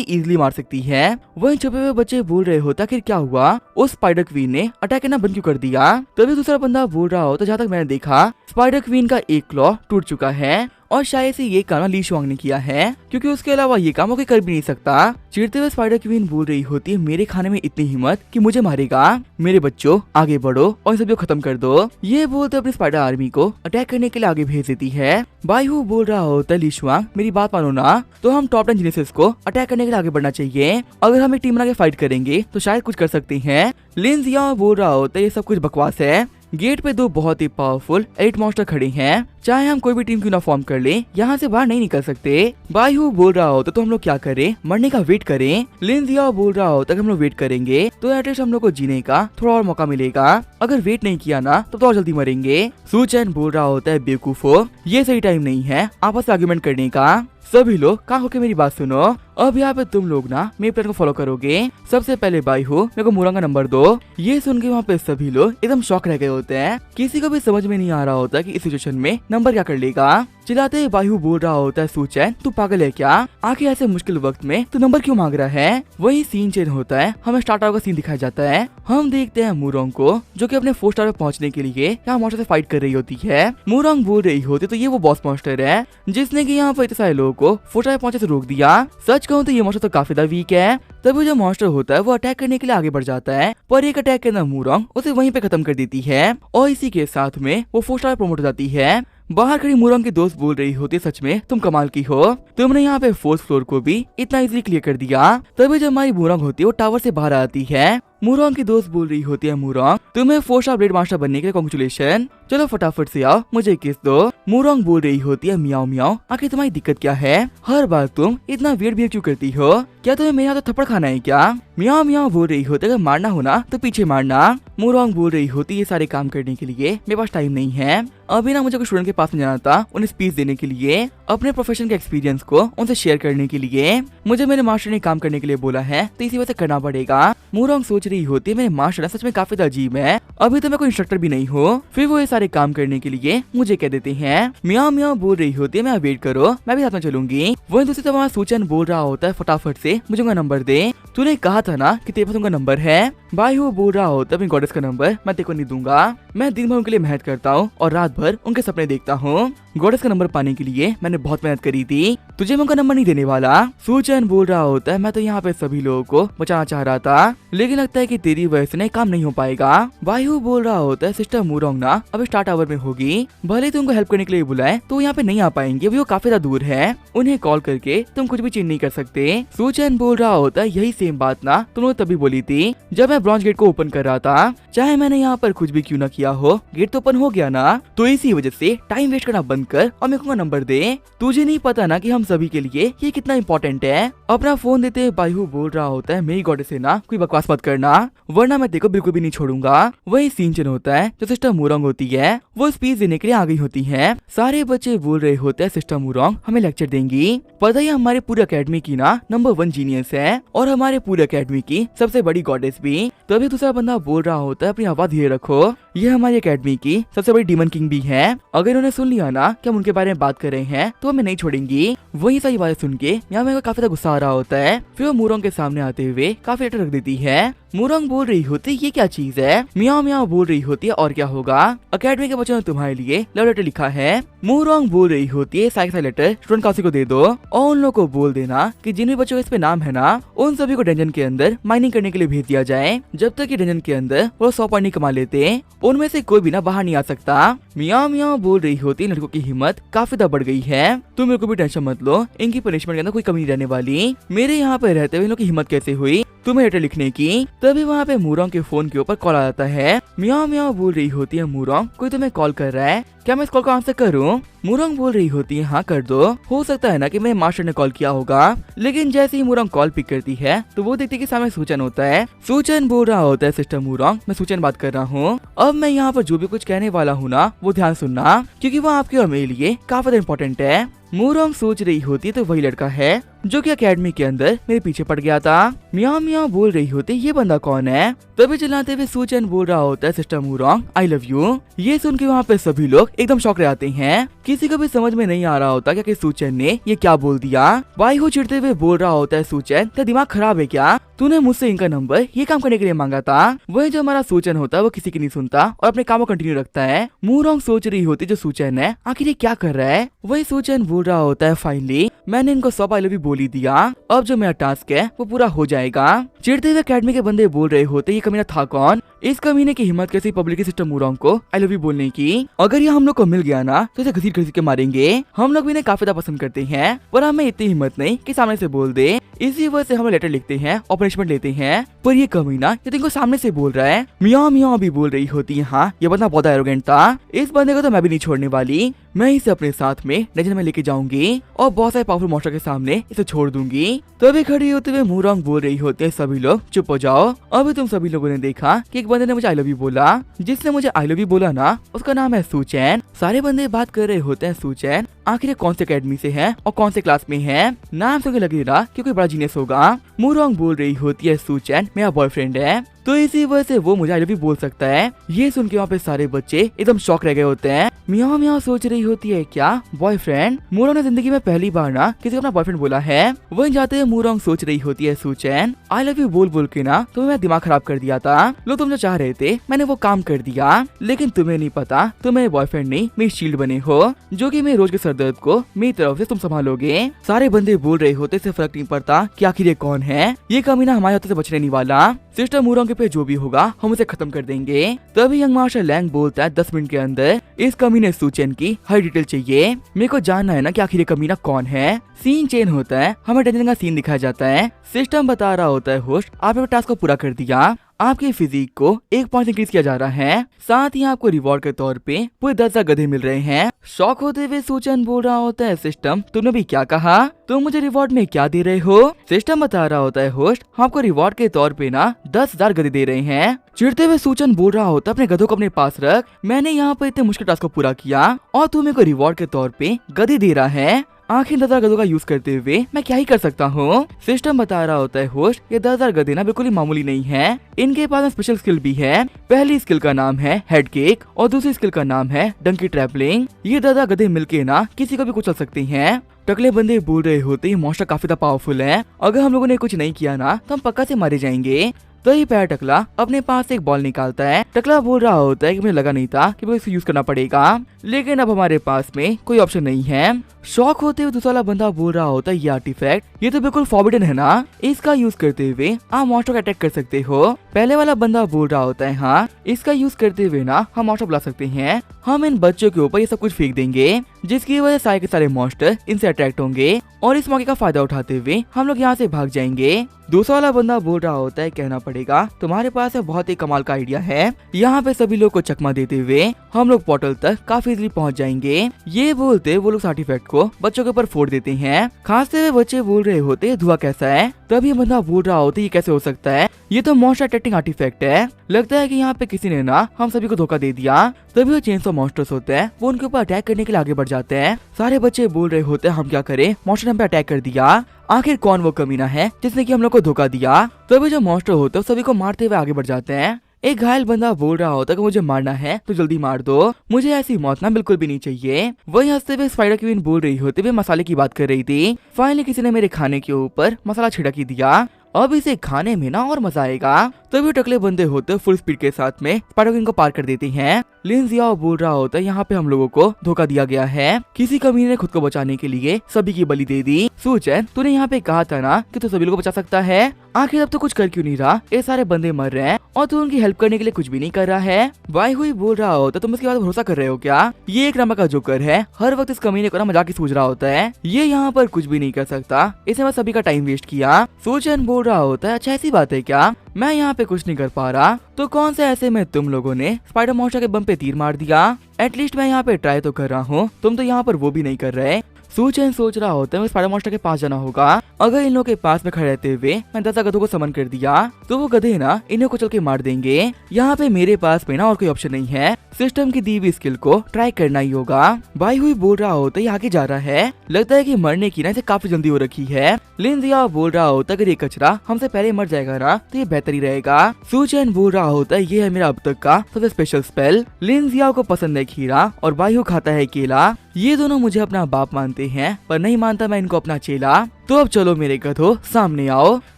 इजीली मार सकती है। वहीं छुपे हुए बच्चे बोल रहे होता आखिर क्या हुआ, उस स्पाइडर क्वीन ने अटैक करना बंद क्यों कर दिया। तभी दूसरा बंदा बोल रहा होता जहाँ तक मैंने देखा स्पाइडर क्वीन का एक क्लॉ टूट चुका है और शायद से ये काम ली शुआंग ने किया है, क्योंकि उसके अलावा ये काम वो कोई कर भी नहीं सकता। चिढ़ते हुए स्पाइडर क्वीन बोल रही होती है मेरे खाने में इतनी हिम्मत कि मुझे मारेगा, मेरे बच्चों आगे बढ़ो और इन सभी को खत्म कर दो। ये बोलते अपनी स्पाइडर आर्मी को अटैक करने के लिए आगे भेज देती है। बायहू बोल रहा होता है ली शुआंग मेरी बात मानो ना, तो हम टॉप 10 जीनियसेस को अटैक करने के लिए आगे बढ़ना चाहिए, अगर हम एक टीम बना के फाइट करेंगे तो शायद कुछ कर सकते हैं। लिन जियाओ बोल रहा होता है ये सब कुछ बकवास है, गेट पे 2 बहुत ही पावरफुल 8 मॉन्स्टर खड़े हैं, चाहे हम कोई भी टीम क्यों ना फॉर्म कर ले यहाँ से बाहर नहीं निकल सकते। बायहू बोल रहा होता तो हम लोग क्या करें, मरने का वेट करें। लिन जियाओ बोल रहा होता कि हम लोग वेट करेंगे तो एटलीस्ट हम लोग को जीने का थोड़ा और मौका मिलेगा, अगर वेट नहीं किया ना तो और जल्दी मरेंगे। सूचन बोल रहा होता है बेवकूफो ये सही टाइम नहीं है आपस में आर्ग्यूमेंट करने का, सभी लोग कहाँ होके मेरी बात सुनो। अब यहाँ पे तुम लोग ना मेरे प्लान को फॉलो करोगे। सबसे पहले बायहू मेरे को मुरंग का नंबर दो। ये सुन के वहाँ पे सभी लोग एकदम शॉक रह गए होते हैं, किसी को भी समझ में नहीं आ रहा होता कि इस सिचुएशन में नंबर क्या कर लेगा। चिल्लाते हुए बायहू बोल रहा होता है सूचन तू पागल है क्या, आखिर ऐसे मुश्किल वक्त में तू नंबर क्यों मांग रहा है। वही सीन चेंज होता है, हमें स्टार्ट आउट का सीन दिखाया जाता है। हम देखते हैं मुरंग को जो कि अपने 4 स्टार पे पहुंचने के लिए यहाँ मॉन्स्टर से फाइट कर रही होती है। मुरंग बोल रही होती तो ये वो बॉस मॉन्स्टर है जिसने की यहाँ पर इतने सारे लोगों को 4 स्टार पे पहुंचे से रोक दिया। सच कहूँ तो ये मॉन्स्टर तो काफी ज्यादा वीक है। तभी जो मॉन्स्टर होता है वो अटैक करने के लिए आगे बढ़ जाता है, पर एक अटैक के अंदर मुरंग उसे वहीं पे खत्म कर देती है और इसी के साथ में वो 4 स्टार प्रमोट हो जाती है। बाहर खड़ी मुरंग की दोस्त बोल रही होती सच में तुम कमाल की हो, तुमने यहाँ पे 4th फ्लोर को भी इतना इजीली क्लियर कर दिया। तभी जब हमारी मुरंग होती है वो टावर से बाहर आती है। मुरंग की दोस्त बोल रही होती है मुरंग तुम्हें 4 स्टार ब्लेड मास्टर बनने के लिए कांग्रेचुलेशन, चलो फटाफट से आओ मुझे किस दो। मुरंग बोल रही होती है मियाओ मियाओ आखिर तुम्हारी दिक्कत क्या है, हर बार तुम इतना वियर्ड बिहेव क्यों करती हो, क्या तुम्हें मेरे यहाँ तो थप्पड़ खाना है क्या। मियाओ मियाओ बोल रही होती है अगर मारना हो ना तो पीछे मारना। मुरंग बोल रही होती ये सारे काम करने के लिए मेरे पास टाइम नहीं है, अभी ना मुझे कुछ स्टूडेंट के पास में जाना था उन्हें स्पीच देने के लिए, अपने प्रोफेशन के एक्सपीरियंस को उनसे शेयर करने के लिए। मुझे मेरे मास्टर ने काम करने के लिए बोला है तो इसी वजह से करना पड़ेगा। मुरंग सोच रही होती है मेरे मास्टर सच में काफी अजीब है, अभी तो मैं कोई इंस्ट्रक्टर भी नहीं हूँ, फिर वो ये सारे काम करने के लिए मुझे कह देते हैं। मियाओ मियाओ बोल रही होती है मैं वेट करो मैं भी साथ में चलूंगी। वही दूसरी तरफ सूचन बोल रहा होता है फटाफट से मुझे उनका नंबर दे, तूने कहा था ना कि तेरे पास उनका नंबर है। बायहू बोल रहा होता है अपनी गॉडेस का नंबर मैं तेरे को नहीं दूंगा, मैं दिन भर उनके लिए मेहनत करता हूँ और रात भर उनके सपने देखता हूँ, गॉडेस का नंबर पाने के लिए मैंने बहुत मेहनत करी थी, तुझे मैं उनका नंबर नहीं देने वाला। सूचन बोल रहा होता है मैं तो यहाँ पे सभी लोगों को बचाना चाह रहा था, लेकिन लगता है कि तेरी वजह से काम नहीं हो पाएगा। बायहू बोल रहा होता है सिस्टर मुरंग ना अब स्टार्ट आवर में होगी, भले तुमको हेल्प करने के लिए बुलाए तो यहाँ पे नहीं आ पाएंगे, वो काफी ज्यादा दूर है, उन्हें कॉल करके तुम कुछ भी चेंज नहीं कर सकते। सूचन बोल रहा होता है यही सेम बात ना तुमने तभी बोली थी जब मैं ब्रॉन्ज गेट को ओपन कर रहा था, चाहे मैंने यहाँ पर कुछ भी क्यों ना किया हो गेट तो ओपन हो गया ना, तो इसी वजह से टाइम वेस्ट करना बंद कर और मेरे को नंबर दे। तुझे नहीं पता ना कि हम सभी के लिए ये कितना इंपॉर्टेंट है। अपना फोन देते हुए बायहू बोल रहा होता है मेरी गॉडेस से ना कोई बकवास मत करना वरना मैं देखो बिल्कुल भी नहीं छोड़ूंगा। वही सीन चेंज होता है, जो सिस्टर मुरंग होती है वो स्पीच देने के लिए आ गई होती है। सारे बच्चे बोल रहे होते हैं सिस्टर मुरंग हमें लेक्चर देंगी, पता ही हमारे पूरे अकेडमी की ना नंबर 1 जीनियस है और हमारे पूरे अकेडमी की सबसे बड़ी गॉडेस भी। तभी दूसरा बंदा बोल रहा होता है अपनी आवाज धीरे रखो, ये हमारी एकेडमी की सबसे बड़ी डीमन किंग भी है। अगर इन्होंने सुन लिया ना कि हम उनके बारे में बात कर रहे हैं तो हमें नहीं छोड़ेंगी। वही सारी बातें सुन के यहाँ मेरे को काफी ज्यादा गुस्सा आ रहा होता है। फिर वो मूरोंग के सामने आते हुए काफी लेटर रख देती है। मूरोंग बोल रही होती ये क्या चीज है। मियाओ मियाओ बोल रही होती है और क्या होगा, अकेडमी के बच्चों ने तुम्हारे लिए लव लेटर लिखा है। मूरोंग बोल रही होती है साइक लेटर स्टूडेंट काउंसिल को दे दो और उन लोगों को बोल देना कि जिन भी बच्चों का इस पे नाम है ना उन सभी को डंजन के अंदर माइनिंग करने के लिए भेज दिया जाए। जब तक कि डंजन के अंदर वो 100 पॉइंट नहीं कमा लेते उनमें से कोई भी ना बाहर नहीं आ सकता। मियाओ मियाओ बोल रही होती लड़कों की हिम्मत काफी ज्यादा बढ़ गई है। तुम मेरे को भी टेंशन मत लो, इनकी पनिशमेंट के अंदर कोई कमी नहीं रहने वाली। मेरे यहाँ पे रहते हुए इन लोगों की हिम्मत कैसे हुई तुम्हें लेटर लिखने की। तभी वहाँ पे मूरोंग के फोन के ऊपर कॉल आ जाता है। मियाओ मियाओ बोल रही होती है मूरोंग कोई तुम्हें कॉल कर रहा है, क्या मैं इस कॉल को आंसर करूं। मूरोंग बोल रही होती है हाँ कर दो, हो सकता है ना कि मेरे मास्टर ने कॉल किया होगा। लेकिन जैसे ही मूरोंग कॉल पिक करती है तो वो देखती है कि सामने सूचन होता है। सूचन बोल रहा होता है सिस्टर मूरोंग मैं सूचन बात कर रहा हूँ। अब मैं यहाँ पर जो भी कुछ कहने वाला हूँ ना वो ध्यान सुनना क्योंकि वो आपके और मेरे लिए काफी इम्पोर्टेंट है। मूरोंग सोच रही होती है तो वही लड़का है जो कि एकेडमी के अंदर मेरे पीछे पड़ गया था। मियाओ मियाओ बोल रही होती ये बंदा कौन है। तभी चिल्लाते हुए सूचन बोल रहा होता है सिस्टर मूरोंग आई लव यू। ये सुन के वहाँ पे सभी लोग एकदम शॉक रह जाते हैं। किसी को भी समझ में नहीं आ रहा होता कि सूचन ने ये क्या बोल दिया। वाई हो चिढ़ते हुए बोल रहा होता है सूचन तेरा दिमाग खराब है क्या, तूने मुझसे इनका नंबर ये काम करने के लिए मांगा था। वही जो हमारा सूचन होता है वो किसी की नहीं सुनता और अपने काम को कंटिन्यू रखता है। मूरोंग सोच रही होती जो सूचन है आखिर ये क्या कर रहा है। वही सूचन बोल रहा होता है फाइनली मैंने इनको 100 आई लव यू बोल ही दिया, अब जो मेरा टास्क है वो पूरा हो जाएगा। चिढ़ते हुए एकेडमी के बंदे बोल रहे होते ये कमीना था कौन, इस कमीने की हिम्मत कैसी पब्लिक सिस्टर मूरोंग को आई लव यू बोलने की। अगर ये हम लोग को मिल गया ना तो इसे घसीट घसीट के मारेंगे। हम लोग भी इन्हें काफी ज्यादा पसंद करते हैं पर हमें इतनी हिम्मत नहीं कि सामने से बोल दे। इसी वजह से हम लेटर लिखते हैं और पनिशमेंट लेते हैं। पर ये कमीना ये तो इनको सामने से बोल रहा है। मियाओ मियाओ भी बोल रही होती है हाँ ये बंदा बहुत एरोगेंट था, इस बंदे को तो मैं भी नहीं छोड़ने वाली। मैं इसे अपने साथ में डंजन में लेके जाऊंगी और बहुत सारे पावरफुल मॉन्स्टर के सामने इसे छोड़ दूंगी। तभी खड़ी होते हुए मूरोंग बोल रही होती है सभी लोग चुप हो जाओ। अभी तुम सभी लोगों ने देखा कि एक बंदे ने मुझे आई लव यू बोला। जिसने मुझे आई लव यू बोला ना उसका नाम है सूचन। सारे बंदे बात कर रहे होते हैं सूचन आखिर कौन से एकेडमी से है और कौन से क्लास में है, नाम सुन के लग रहा कि कोई बड़ा जीनियस होगा। मूरोंग बोल रही होती है सूचन मेरा बॉयफ्रेंड है तो इसी वजह से वो मुझे आई लव यू बोल सकता है। ये सुन के वहाँ पे सारे बच्चे एकदम शॉक रह गए होते हैं। मियाओ मियाओ सोच रही होती है क्या बॉयफ्रेंड, मूरोंग ने जिंदगी में पहली बार ना किसी को अपना बॉयफ्रेंड बोला है। वहीं जाते हुए मूरोंग सोच रही होती है सूचन आई लव यू बोल बोल के ना तुम्हें मेरा दिमाग खराब कर दिया था। लो तुम जो चाह रहे थे मैंने वो काम कर दिया, लेकिन तुम्हें नहीं पता तुम मेरे बॉयफ्रेंड नहीं मेरी शील्ड बने हो जो कि मेरे रोज के सरदर्द को मेरी तरफ से तुम संभालोगे। सारे बंदे बोल रहे होते से फर्क नहीं पड़ता कि आखिर ये कौन है, ये कमीना हमारे हाथों से बचने नहीं वाला। सिस्टर मूरोंग के पे जो भी होगा हम उसे खत्म कर देंगे। तभी यंग मार्शल लैंग बोलता है 10 मिनट के अंदर इस कमीने सूचन की हर डिटेल चाहिए, मेरे को जानना है ना कि आखिर ये कमीना कौन है। सीन चेंज होता है, हमें डंजन का सीन दिखाया जाता है। सिस्टम बता रहा होता है होस्ट आपने टास्क को पूरा कर दिया, आपके फिजिक को 1 पॉइंट इंक्रीज किया जा रहा है, साथ ही आपको रिवॉर्ड के तौर पे पूरे 10 गधे मिल रहे हैं। शॉक होते हुए सूचन बोल रहा होता है सिस्टम तुमने भी क्या कहा, तुम मुझे रिवॉर्ड में क्या दे रहे हो। सिस्टम बता रहा होता है होस्ट हम आपको रिवॉर्ड के तौर पे ना 10,000 गधे दे रहे हैं। चिढ़ते हुए सूचन बोल रहा होता है अपने गधों को अपने पास रख, मैंने यहाँ पर इतने मुश्किल टास्क को पूरा किया और तू मेरे को रिवॉर्ड के तौर पे गधे दे रहा है। आखिर 10,000 गधों का यूज करते हुए मैं क्या ही कर सकता हूँ। सिस्टम बता रहा होता है होस्ट ये 10,000 गधे ना बिल्कुल ही मामूली नहीं है, इनके पास स्पेशल स्किल भी है। पहली स्किल का नाम है हेड केक और दूसरी स्किल का नाम है डंकी ट्रैपलिंग। ये 10,000 गधे मिलके ना किसी को भी कुचल सकते हैं। टकले बंदे बोल रहे होते हैं मॉन्स्टर काफी ज्यादा पावरफुल है, अगर हम लोगों ने कुछ नहीं किया ना तो हम पक्का से मारे जाएंगे। तो ही पैर टकला अपने पास से एक बॉल निकालता है। टकला बोल रहा होता है कि मुझे लगा नहीं था कि मुझे इसे यूज करना पड़ेगा, लेकिन अब हमारे पास में कोई ऑप्शन नहीं है। शॉक होते हुए दूसरा बंदा बोल रहा होता है ये आर्टिफैक्ट ये तो बिल्कुल फॉरबिडन है ना, इसका यूज करते हुए आप मॉन्स्टर को अटैक कर सकते हो। पहले वाला बंदा बोल रहा होता है हाँ इसका यूज करते हुए ना हम मॉन्स्टर बुला सकते हैं, हम इन बच्चों के ऊपर ये सब कुछ फेंक देंगे जिसकी वजह से सारे के सारे मॉन्स्टर इनसे अट्रैक्ट होंगे और इस मौके का फायदा उठाते हुए हम लोग यहाँ से भाग जाएंगे। दूसरा वाला बंदा बोल रहा होता है कहना पड़ेगा तुम्हारे पास बहुत ही कमाल का आइडिया है, यहाँ पे सभी लोग को चकमा देते हुए हम लोग पोर्टल तक काफी इजीली पहुँच जाएंगे। ये बोलते वो लोग आर्टिफैक्ट को बच्चों के ऊपर फोड़ देते हैं। खासते हुए बच्चे बोल रहे होते धुआं कैसा है, तभी बंदा बोल रहा होता है ये कैसे हो सकता है, ये तो मॉन्स्टर अटैकिंग आर्टिफैक्ट है, लगता है कि यहाँ पे किसी ने ना हम सभी को धोखा दे दिया। तभी वो चेंसॉ मॉन्स्टर्स होते हैं वो उनके ऊपर अटैक करने के लिए आगे बढ़ जाते हैं। सारे बच्चे बोल रहे होते हैं हम क्या करें, मॉन्स्टर ने हम पे अटैक कर दिया, आखिर कौन वो कमीना है जिसने कि हम लोग को धोखा दिया। तभी जो मॉन्स्टर होते हैं सभी को मारते हुए आगे बढ़ जाते हैं। एक घायल बंदा बोल रहा होता है कि मुझे मारना है तो जल्दी मार दो, मुझे ऐसी मौत ना बिल्कुल भी नहीं चाहिए। वही हंसते हुए स्पाइडर क्वीन बोल रही होती हुए मसाले की बात कर रही थी। फाइनली किसी ने मेरे खाने के ऊपर मसाला छिड़क ही दिया, अब इसे खाने में ना और मजा आएगा। तभी टकले बंदे होते फुल स्पीड के साथ में स्पाइडर क्वीन को पार कर देते हैं। लिन जियाओ बोल रहा होता है यहाँ पे हम लोगों को धोखा दिया गया है, किसी कमीने ने खुद को बचाने के लिए सभी की बलि दे दी। सूचन तूने यहाँ पे कहा था ना कि तू सभी लोगों को बचा सकता है, आखिर अब तो कुछ कर क्यों नहीं रहा? ये सारे बंदे मर रहे हैं और तू उनकी हेल्प करने के लिए कुछ भी नहीं कर रहा है। वाई हुई बोल रहा होता तुम इसकी बात भरोसा कर रहे हो क्या? ये एक नमक का जोकर है, हर वक्त इस कमीने को ना मजाक ही सूझ रहा होता है, ये यहाँ पर कुछ भी नहीं कर सकता, इसने बस सभी का टाइम वेस्ट किया। सूचन बोल रहा होता है अच्छा ऐसी बात है क्या, मैं यहाँ पे कुछ नहीं कर पा रहा तो कौन से ऐसे में तुम लोगों ने स्पाइडर मॉन्स्टर के बम पे तीर मार दिया? एटलीस्ट मैं यहाँ पे ट्राई तो कर रहा हूँ, तुम तो यहाँ पर वो भी नहीं कर रहे। सूचन सोच रहा होता है स्पाइडर मॉन्स्टर के पास जाना होगा, अगर इन लोगों के पास में खड़े रहते हुए मैं 10 गधों को समन कर दिया तो वो गधे ना इन्हें को चल के मार देंगे। यहाँ पे मेरे पास में ना और कोई ऑप्शन नहीं है, सिस्टम की दी हुई स्किल को ट्राई करना ही होगा। भाई हुई बोल रहा होता है आगे जा रहा है, लगता है कि मरने की ना इसे काफी जल्दी हो रखी है। लिन जियाओ बोल रहा होता है अगर ये कचरा हमसे पहले मर जाएगा ना तो ये बेहतर ही रहेगा। सूचन बोल रहा होता है ये है मेरा अब तक का सबसे स्पेशल स्पेल। लिन जियाओ को पसंद है खीरा और बायू खाता है केला, ये दोनों मुझे अपना बाप मानते हैं पर नहीं मानता मैं इनको अपना चेला, तो अब चलो मेरे गधों सामने आओ।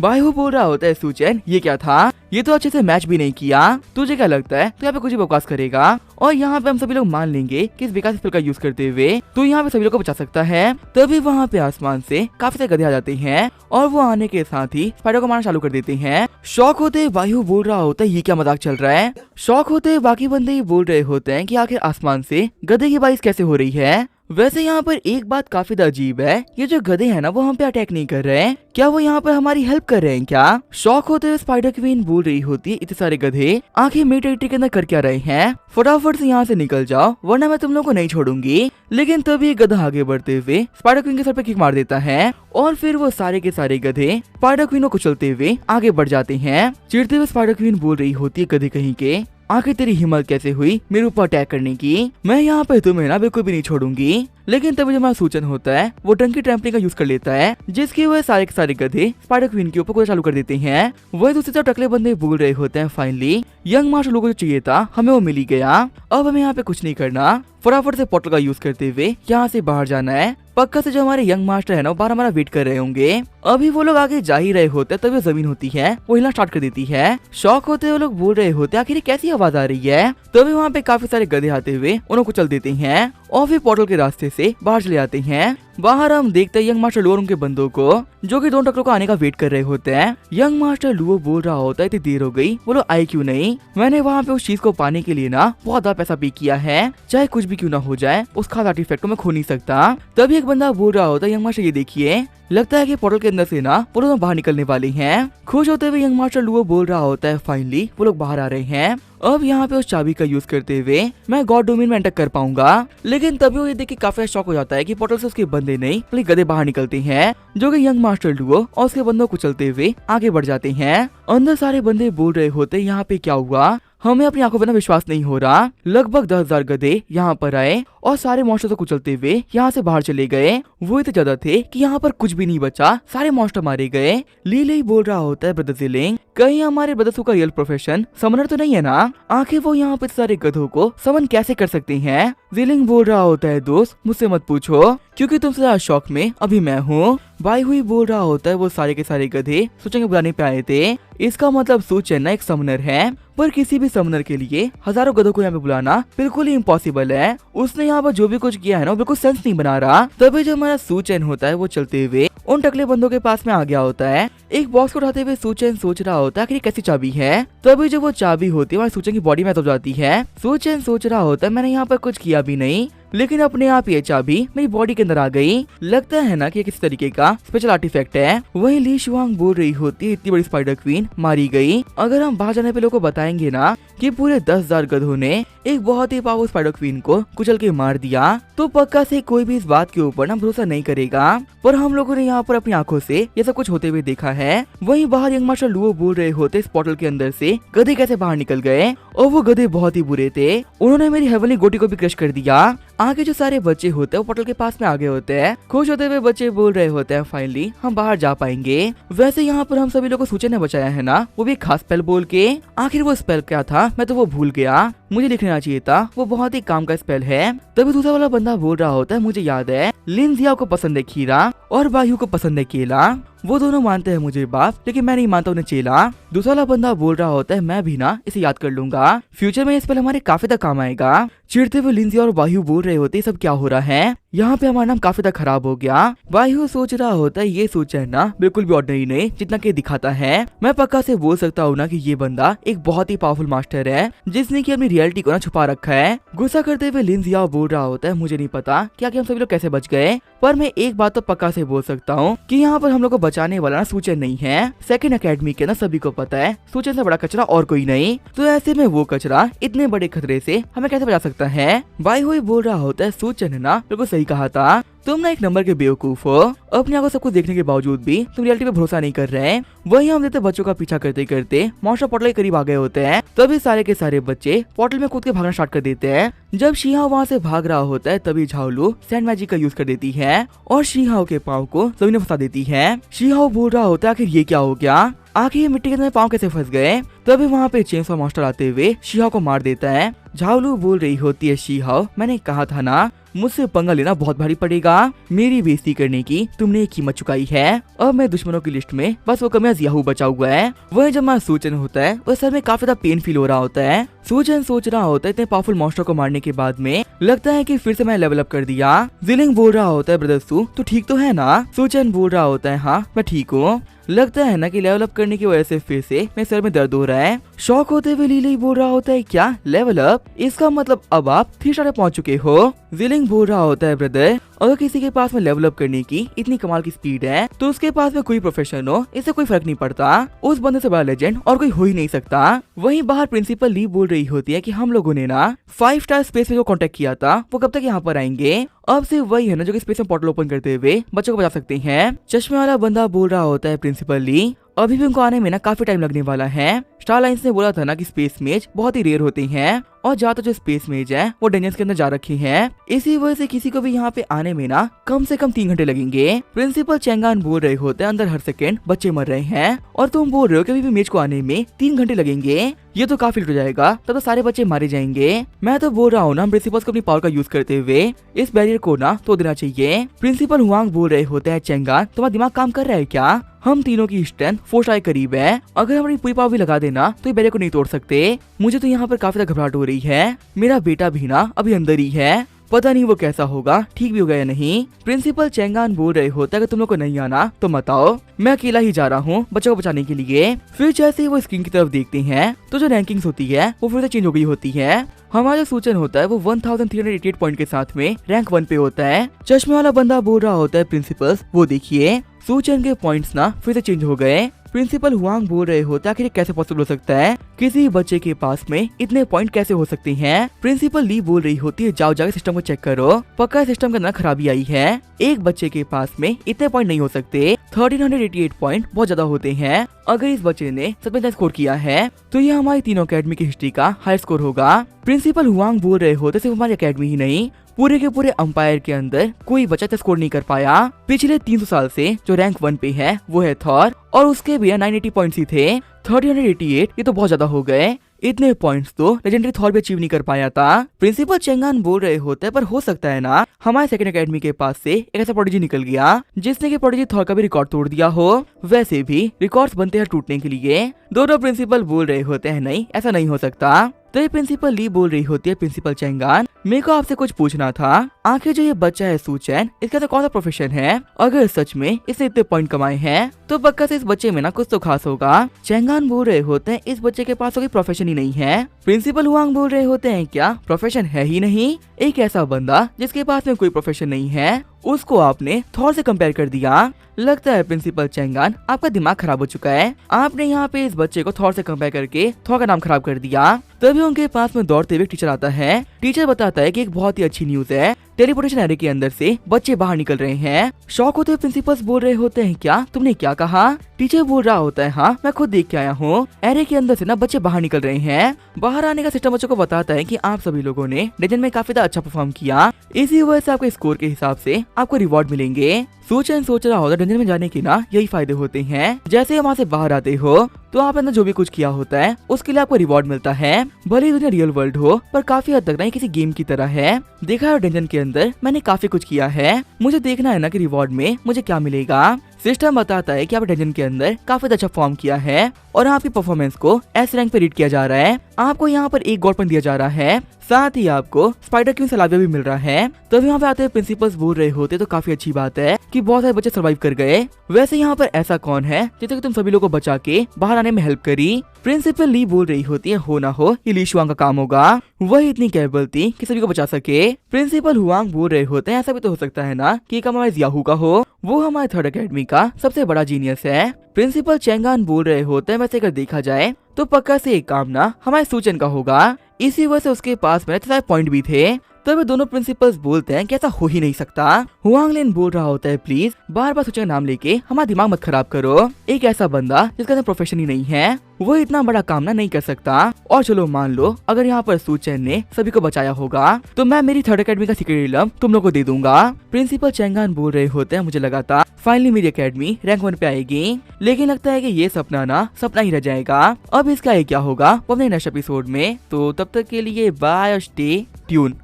बायू बोल रहा होता है सूचन ये क्या था, ये तो अच्छे से मैच भी नहीं किया, तुझे क्या लगता है तो यहाँ पे कुछ ही बकवास करेगा और यहाँ पे हम सभी लोग मान लेंगे कि इस बेकार स्पेल का यूज करते हुए तो यहाँ पे सभी लोग को बचा सकता है। तभी वहाँ पे आसमान से काफी सारे गधे आ जाते हैं और वो आने के साथ ही स्पाइडर को मारना चालू कर देते हैं। शौक होते वायु बोल रहा होता है ये क्या मजाक चल रहा है, शौक होते बाकी बंदे ही बोल रहे होते हैं कि आखिर आसमान से गधे की बारिश कैसे हो रही है। वैसे यहाँ पर एक बात काफी अजीब है, ये जो गधे हैं ना वो हम पे अटैक नहीं कर रहे हैं, क्या वो यहाँ पर हमारी हेल्प कर रहे हैं क्या? शौक होते हुए स्पाइडर क्वीन बोल रही होती है इतने सारे गधे आखिर मेरे टेरिटरी के अंदर कर क्या रहे हैं, फटाफट से यहाँ से निकल जाओ वरना मैं तुम लोग को नहीं छोड़ूंगी। लेकिन तभी गधा आगे बढ़ते हुए स्पाइडर क्वीन के सर पे किक मार देता है और फिर वो सारे के सारे गधे स्पाइडर क्वीन को कुचलते हुए आगे बढ़ जाते हैं। चिढ़ते हुए स्पाइडर क्वीन बोल रही होती है गधे कहीं के, आखिर तेरी हिम्मत कैसे हुई मेरे ऊपर अटैक करने की, मैं यहाँ पे तुम्हें ना बिल्कुल भी नहीं छोड़ूंगी। लेकिन तभी जब हमारा सूचन होता है वो डंकी ट्रैम्पलिंग का यूज कर लेता है जिसकी वजह सारे के सारे गधे स्पाइडर क्वीन के ऊपर कुछ चालू कर देते हैं। वही दूसरी तरफ टकले बंदे बोल रहे होते हैं फाइनली यंग मास्टर लोगों को जो चाहिए था हमें वो मिल ही गया, अब हमें यहाँ पे कुछ नहीं करना, फटाफट से पोर्टल का यूज करते हुए यहाँ से बाहर जाना है। पक्का से जो हमारे यंग मास्टर है ना वो बाहर हमारा वेट कर रहे होंगे। अभी वो लोग आगे जा ही रहे होते हैं तभी जमीन होती है वो हिलना स्टार्ट कर देती है। शौक होते वो लोग बोल रहे होते आखिर कैसी आवाज आ रही है, तभी वहाँ पे काफी सारे गधे आते हुए उन्हें कुचल देते हैं और फिर पोर्टल के रास्ते से बाहर चले आते हैं। बाहर हम देखते हैं यंग मास्टर लुओ उनके बंदों को जो कि दोनों टकलों को आने का वेट कर रहे होते हैं। यंग मास्टर लुओ बोल रहा होता है इतनी देर हो गई वो लोग आए क्यों नहीं, मैंने वहाँ पे उस चीज को पाने के लिए ना बहुत ज्यादा पैसा पे किया है, चाहे कुछ भी क्यों ना हो जाए उस खास आर्टिफैक्ट को मैं खो नहीं सकता। तभी एक बंदा बोल रहा होता है यंग मास्टर ये देखिए, लगता है कि पोर्टल के अंदर से ना वो लोग बाहर निकलने वाले हैं। खुश होते हुए यंग मास्टर लुओ बोल रहा होता है फाइनली वो लोग बाहर आ रहे हैं, अब यहाँ पे उस चाबी का यूज करते हुए मैं गॉड डोमेन में एंटर कर पाऊंगा। लेकिन तभी वो ये देख के काफी शॉक हो जाता है कि पोर्टल से उसके बंदे नहीं बल्कि गधे बाहर निकलते हैं जो कि यंग मास्टर लुओ और उसके बंदों को चलते हुए आगे बढ़ जाते हैं। अंदर सारे बंदे बोल रहे होते यहाँ पे क्या हुआ, हमें अपनी आंखों पर ना विश्वास नहीं हो रहा। लगभग 10,000 गधे यहाँ पर आए और सारे मॉन्स्टर को कुचलते हुए यहाँ से बाहर चले गए, वो इतने ज्यादा थे कि यहाँ पर कुछ भी नहीं बचा, सारे मॉन्स्टर मारे गए। लीले ही बोल रहा होता है ब्रदर जिलिंग कहीं हमारे ब्रदर्स का रियल प्रोफेशन समनर तो नहीं है ना, आखिर वो यहाँ पे सारे गधों को समन कैसे कर सकते हैं। जिलिंग बोल रहा होता है दोस्त मुझसे मत पूछो क्योंकि तुमसे ज्यादा शौक में अभी मैं हूँ। बाई हुई बोल रहा होता है वो सारे के सारे गधे सूचन के बुलाने पे आए थे, इसका मतलब सूचन एक समनर है, पर किसी भी समनर के लिए हजारों गधों को यहाँ पे बुलाना बिल्कुल ही इम्पॉसिबल है। उसने यहाँ पर जो भी कुछ किया है ना बिल्कुल सेंस नहीं बना रहा। तभी जो हमारा सूचन होता है वो चलते हुए उन टकले बंदों के पास में आ गया होता है। एक बॉक्स को उठाते हुए सूचन सोच रहा होता है कि कैसी चाबी है, तभी जो वो चाबी होती है हमारे सूचन की बॉडी में दब जाती है। सूचन सोच रहा होता है मैंने यहाँ पर कुछ किया भी नहीं, लेकिन अपने आप ये चाबी मेरी बॉडी के अंदर आ गई, लगता है ना कि किसी तरीके का स्पेशल आर्टिफैक्ट है। वहीं ली शुआंग बोल रही होती है इतनी बड़ी स्पाइडर क्वीन मारी गई, अगर हम बाहर जाने पे लोगों को बताएंगे ना कि पूरे 10,000 गधों ने एक बहुत ही पावरफुल स्पाइडर क्वीन को कुचल के मार दिया, तो पक्का से कोई भी इस बात के ऊपर ना भरोसा नहीं करेगा। पर हम लोगों ने यहाँ पर अपनी आंखों से ये सब कुछ होते हुए देखा है। वहीं बाहर यंग मास्टर लुओ बोल रहे होते इस पोर्टल के अंदर से गधे कैसे बाहर निकल गए, और वो गधे बहुत ही बुरे थे। उन्होंने मेरी हेवनली गोटी को भी क्रश कर दिया। आगे जो सारे बच्चे होते हैं वो पोर्टल के पास में आगे होते हैं। खुश होते हुए बच्चे बोल रहे होते हैं फाइनली हम बाहर जा पाएंगे। वैसे यहाँ पर हम सभी लोगों को सूचन ने बचाया है ना, वो भी खास स्पेल बोल के। आखिर वो स्पेल क्या था मैं तो वो भूल गया, मुझे लिख लेना चाहिए था। वो बहुत ही काम का स्पेल है। तभी दूसरा वाला बंदा बोल रहा होता है मुझे याद है लिन जियाओ को पसंद है खीरा और बायू को पसंद है केला। वो दोनों मानते हैं मुझे बाप, लेकिन मैं नहीं मानता उन्हें चेला। दूसरा वाला बंदा बोल रहा होता है मैं भी ना इसे याद कर लूंगा, फ्यूचर में ये स्पेल हमारे काफी तक काम आएगा। चिढ़ते हुए लिन जियाओ और बायू बोल रहे होते सब क्या हो रहा है, यहाँ पे हमारा नाम काफी तक खराब हो गया। बायू सोच रहा होता है ये सोच है ना बिल्कुल भी ऑर्डिनरी नहीं जितना कि दिखाता है। मैं पक्का से बोल सकता हूँ ना कि ये बंदा एक बहुत ही पावरफुल मास्टर है जिसने की अपनी रियलिटी को ना छुपा रखा है। गुस्सा करते हुए लिन जियाओ बोल रहा होता है मुझे नहीं पता क्या कि हम सभी लोग कैसे बच गए, पर मैं एक बात तो पक्का से बोल सकता हूँ कि यहाँ पर हम लोग को बचाने वाला ना सूचन नहीं है। सेकंड एकेडमी के ना सभी को पता है सूचन से बड़ा कचरा और कोई नहीं, तो ऐसे में वो कचरा इतने बड़े खतरे से हमें कैसे बचा सकता है। बाई हुई बोल रहा होता है सूचन ने ना बिल्कुल सही कहा था, तुम ना एक नंबर के बेवकूफ हो। अपने आंखों सब कुछ देखने के बावजूद भी तुम रियलिटी पे भरोसा नहीं कर रहे। वही हम देते बच्चों का पीछा करते करते मॉन्स्टर पोर्टल के करीब आ गए होते हैं। तभी सारे के सारे बच्चे पोर्टल में कूद के भागना स्टार्ट कर देते हैं। जब शीहाओ वहाँ से भाग रहा होता है तभी झाओलू सैंड मैजिक का यूज कर देती है और शीहाओ के पाँव को जमीन में फंसा देती है। शीहाओ बोल रहा होता है आखिर ये क्या हो गया, आखिर ये मिट्टी के अंदर पाँव कैसे फंस गए। तभी वहाँ पे चेनसॉ मास्टर आते हुए शीहाओ को मार देता है। झाओलू बोल रही होती है शीहाओ मैंने कहा था ना मुझसे पंगा लेना बहुत भारी पड़ेगा, मेरी बेइज्जती करने की तुमने कीमत चुकाई है। अब मैं दुश्मनों की लिस्ट में बस वो कमियां जियाहू बचा हुआ है। वह जब मैं सूचन होता है उस सर में काफी ज्यादा पेन फील हो रहा होता है। सूचन सोच रहा होता है इतने पावरफुल मॉन्स्टर को मारने के बाद में लगता है कि फिर से मैं लेवल अप कर दिया। जिलिंग बोल रहा होता है ब्रदर सू तू ठीक तो है ना। सूचन बोल रहा होता है हाँ मैं ठीक हूँ, लगता है ना कि लेवल अप करने की वजह से फिर से मेरे सर में दर्द हो रहा है। शौक होते हुए लीली बोल रहा होता है क्या लेवल अप, इसका मतलब अब आप 3 स्टार पहुंच चुके हो। जिलिंग बोल रहा होता है ब्रदर अगर किसी के पास में लेवल अप करने की इतनी कमाल की स्पीड है तो उसके पास में कोई प्रोफेशन हो इससे कोई फर्क नहीं पड़ता, उस बंदे से बड़ा लेजेंड और कोई हो ही नहीं सकता। वहीं बाहर प्रिंसिपल ली बोल रही होती है कि हम लोगों ने ना 5 स्टार स्पेस में जो कांटेक्ट किया था वो कब तक यहाँ पर आएंगे। अब सिर्फ वही है ना जो कि स्पेस में पोर्टल ओपन करते हुए बच्चों को बचा सकते हैं। चश्मे वाला बंदा बोल रहा होता है प्रिंसिपल ली अभी भी उनको आने में ना काफी टाइम लगने वाला है। स्टारलाइंस ने बोला था ना कि स्पेस मेज बहुत ही रेयर होते हैं और ज्यादातर जो स्पेस मेज है वो डेंजर्स के अंदर जा रखी हैं, इसी वजह से किसी को भी यहाँ पे आने में ना कम से कम 3 घंटे लगेंगे। प्रिंसिपल चेंगान बोल रहे होते हैं अंदर हर सेकंड बच्चे मर रहे हैं और तुम बोल रहे हो कि अभी भी मेज को आने में 3 घंटे लगेंगे, ये तो काफी लेट हो जाएगा, तब तो सारे बच्चे मारे जाएंगे। मैं तो बोल रहा हूँ ना प्रिंसिपल्स को अपनी पावर का यूज करते हुए इस बैरियर को ना तोड़ देना चाहिए। प्रिंसिपल हुआंग बोल रहे होते हैं चेंगान तुम्हारा दिमाग काम कर रहा है क्या, हम तीनों की स्ट्रेंथ 4 स्टार के करीब है, अगर हमारी पूरी पावर भी लगा देना तो ये बैरियर को नहीं तोड़ सकते। मुझे तो यहाँ पर काफी ज्यादा घबराहट हो रही है, मेरा बेटा भी ना अभी अंदर ही है, पता नहीं वो कैसा होगा, ठीक भी होगा या नहीं। प्रिंसिपल चेंगान बोल रहे होते अगर तुम लोग को नहीं आना तो मत आओ, मैं अकेला ही जा रहा हूँ बच्चों को बचाने के लिए। फिर जैसे ही वो स्क्रीन की तरफ देखते हैं तो जो रैंकिंग्स होती है वो फिर से चेंज हो गई होती है। हमारा जो सूचन होता है वो 1388 पॉइंट के साथ में रैंक 1 पे होता है। चश्मे वाला बंदा बोल रहा होता है प्रिंसिपल्स वो देखिए सूचन के पॉइंट्स ना फिर से चेंज हो गए। प्रिंसिपल हुआंग बोल रहे होते आखिर कैसे पॉसिबल हो सकता है, किसी बच्चे के पास में इतने पॉइंट कैसे हो सकते हैं। प्रिंसिपल ली बोल रही होती है जाओ जाके सिस्टम को चेक करो, पक्का सिस्टम के अंदर खराबी आई है, एक बच्चे के पास में इतने पॉइंट नहीं हो सकते, 1388 पॉइंट बहुत ज्यादा होते हैं। अगर इस बच्चे ने 17 स्कोर किया है तो ये हमारी तीनों अकेडमी की हिस्ट्री का हाई स्कोर होगा। प्रिंसिपल हुआंग बोल रहे होते सिर्फ हमारी अकेडमी ही नहीं पूरे के पूरे अंपायर के अंदर कोई बच्चा स्कोर नहीं कर पाया। पिछले 300 साल से जो रैंक 1 पे है वो है थॉर और उसके भी 980 पॉइंट्स ही थे। 1388 ये तो बहुत ज्यादा हो गए, इतने पॉइंट्स तो लेजेंडरी थॉर भी अचीव नहीं कर पाया था। प्रिंसिपल चेंगान बोल रहे होते पर हो सकता है ना हमारे सेकंड एकेडमी के पास से एक ऐसा प्रोडिजी निकल गया जिसने कि प्रोडिजी थॉर का भी रिकॉर्ड तोड़ दिया हो। वैसे भी रिकॉर्ड्स बनते हैं टूटने के लिए। दोनों प्रिंसिपल बोल रहे होते हैं नहीं ऐसा नहीं हो सकता। तो ये प्रिंसिपल ली बोल रही होती है प्रिंसिपल चेंगान मेरे को आपसे कुछ पूछना था, आखिर जो ये बच्चा है सूचन इसका तो कौन सा प्रोफेशन है, अगर सच में इसने इतने पॉइंट कमाए हैं तो पक्का से इस बच्चे में ना कुछ तो खास होगा। चेंगान बोल रहे होते हैं इस बच्चे के पास कोई प्रोफेशन ही नहीं है। प्रिंसिपल हुआंग बोल रहे होते हैं क्या प्रोफेशन है ही नहीं, एक ऐसा बंदा जिसके पास में कोई प्रोफेशन नहीं है उसको आपने थॉर से कंपेयर कर दिया। लगता है प्रिंसिपल चैंगान आपका दिमाग खराब हो चुका है। आपने यहाँ पे इस बच्चे को थॉर से कंपेयर करके थॉर का नाम खराब कर दिया। तभी उनके पास में दौड़ते हुए टीचर आता है। टीचर बताता है कि एक बहुत ही अच्छी न्यूज है, टेलीपोर्टेशन एरे के अंदर से बच्चे बाहर निकल रहे हैं। शॉक होते हुए प्रिंसिपल्स बोल रहे होते हैं, क्या तुमने क्या कहा? टीचर बोल रहा होता है, हाँ मैं खुद देख के आया हूँ, एरे के अंदर से ना बच्चे बाहर निकल रहे हैं। बाहर आने का सिस्टम बच्चों को बताता है कि आप सभी लोगों ने डंजन में काफी अच्छा परफॉर्म किया, इसी वजह से आपके स्कोर के हिसाब से आपको रिवॉर्ड मिलेंगे। सोच रहा होता डंजन में जाने के ना यही फायदे होते हैं। जैसे वहाँ से बाहर आते हो तो आपने जो भी कुछ किया होता है उसके लिए आपको रिवॉर्ड मिलता है। भले ही दुनिया रियल वर्ल्ड हो पर काफी हद तक ना किसी गेम की तरह है। देखा है डंजन के अंदर मैंने काफी कुछ किया है, मुझे देखना है ना कि रिवॉर्ड में मुझे क्या मिलेगा। सिस्टम बताता है कि आप डंजन के अंदर काफी अच्छा फॉर्म किया है और आपकी परफॉर्मेंस को एस रैंक पे रेट किया जा रहा है। आपको यहाँ पर एक गोल्ड पॉइंट दिया जा रहा है, साथ ही आपको स्पाइडर क्वीन सलाविया भी मिल रहा है। तभी यहाँ पे आते हुए प्रिंसिपल्स बोल रहे होते तो काफी अच्छी बात है कि बहुत सारे बच्चे सर्वाइव कर गए। वैसे यहाँ पर ऐसा कौन है जिससे कि तुम सभी लोगों को बचा के बाहर आने में हेल्प करी? प्रिंसिपल ली बोल रही होती है, हो ना हो ये ली शुआंग का काम होगा, वही इतनी कैपेबल थी कि सभी को बचा सके। प्रिंसिपल हुआंग बोल रहे होते हैं, ऐसा भी तो हो सकता है ना कि काम हमारे जियाहू का हो, वो हमारे थर्ड अकेडमी का सबसे बड़ा जीनियस है। प्रिंसिपल चैंगान बोल रहे होते हैं, वैसे अगर देखा जाए तो पक्का से एक काम ना हमारे सूचन का होगा, इसी वजह से उसके पास में सारे पॉइंट भी थे। तभी दोनों प्रिंसिपल्स बोलते हैं कि ऐसा हो ही नहीं सकता। हुआंगलिन बोल रहा होता है, प्लीज बार बार सूचन का नाम लेके हमारा दिमाग मत खराब करो। एक ऐसा बंदा जिसका प्रोफेशन ही नहीं है वो इतना बड़ा काम ना नहीं कर सकता। और चलो मान लो अगर यहाँ पर सूचन ने सभी को बचाया होगा तो मैं मेरी थर्ड अकेडमी का सीक्रेट इलम तुम लोग को दे दूंगा। प्रिंसिपल चैंगान बोल रहे होते हैं, मुझे लगा था फाइनली मेरी अकेडमी रैंक 1 पे आएगी, लेकिन लगता है कि ये सपना ना सपना ही रह जाएगा। अब इसका क्या होगा वो अपने नेक्स्ट एपिसोड में। तो तब तक के लिए बाय और स्टे ट्यून।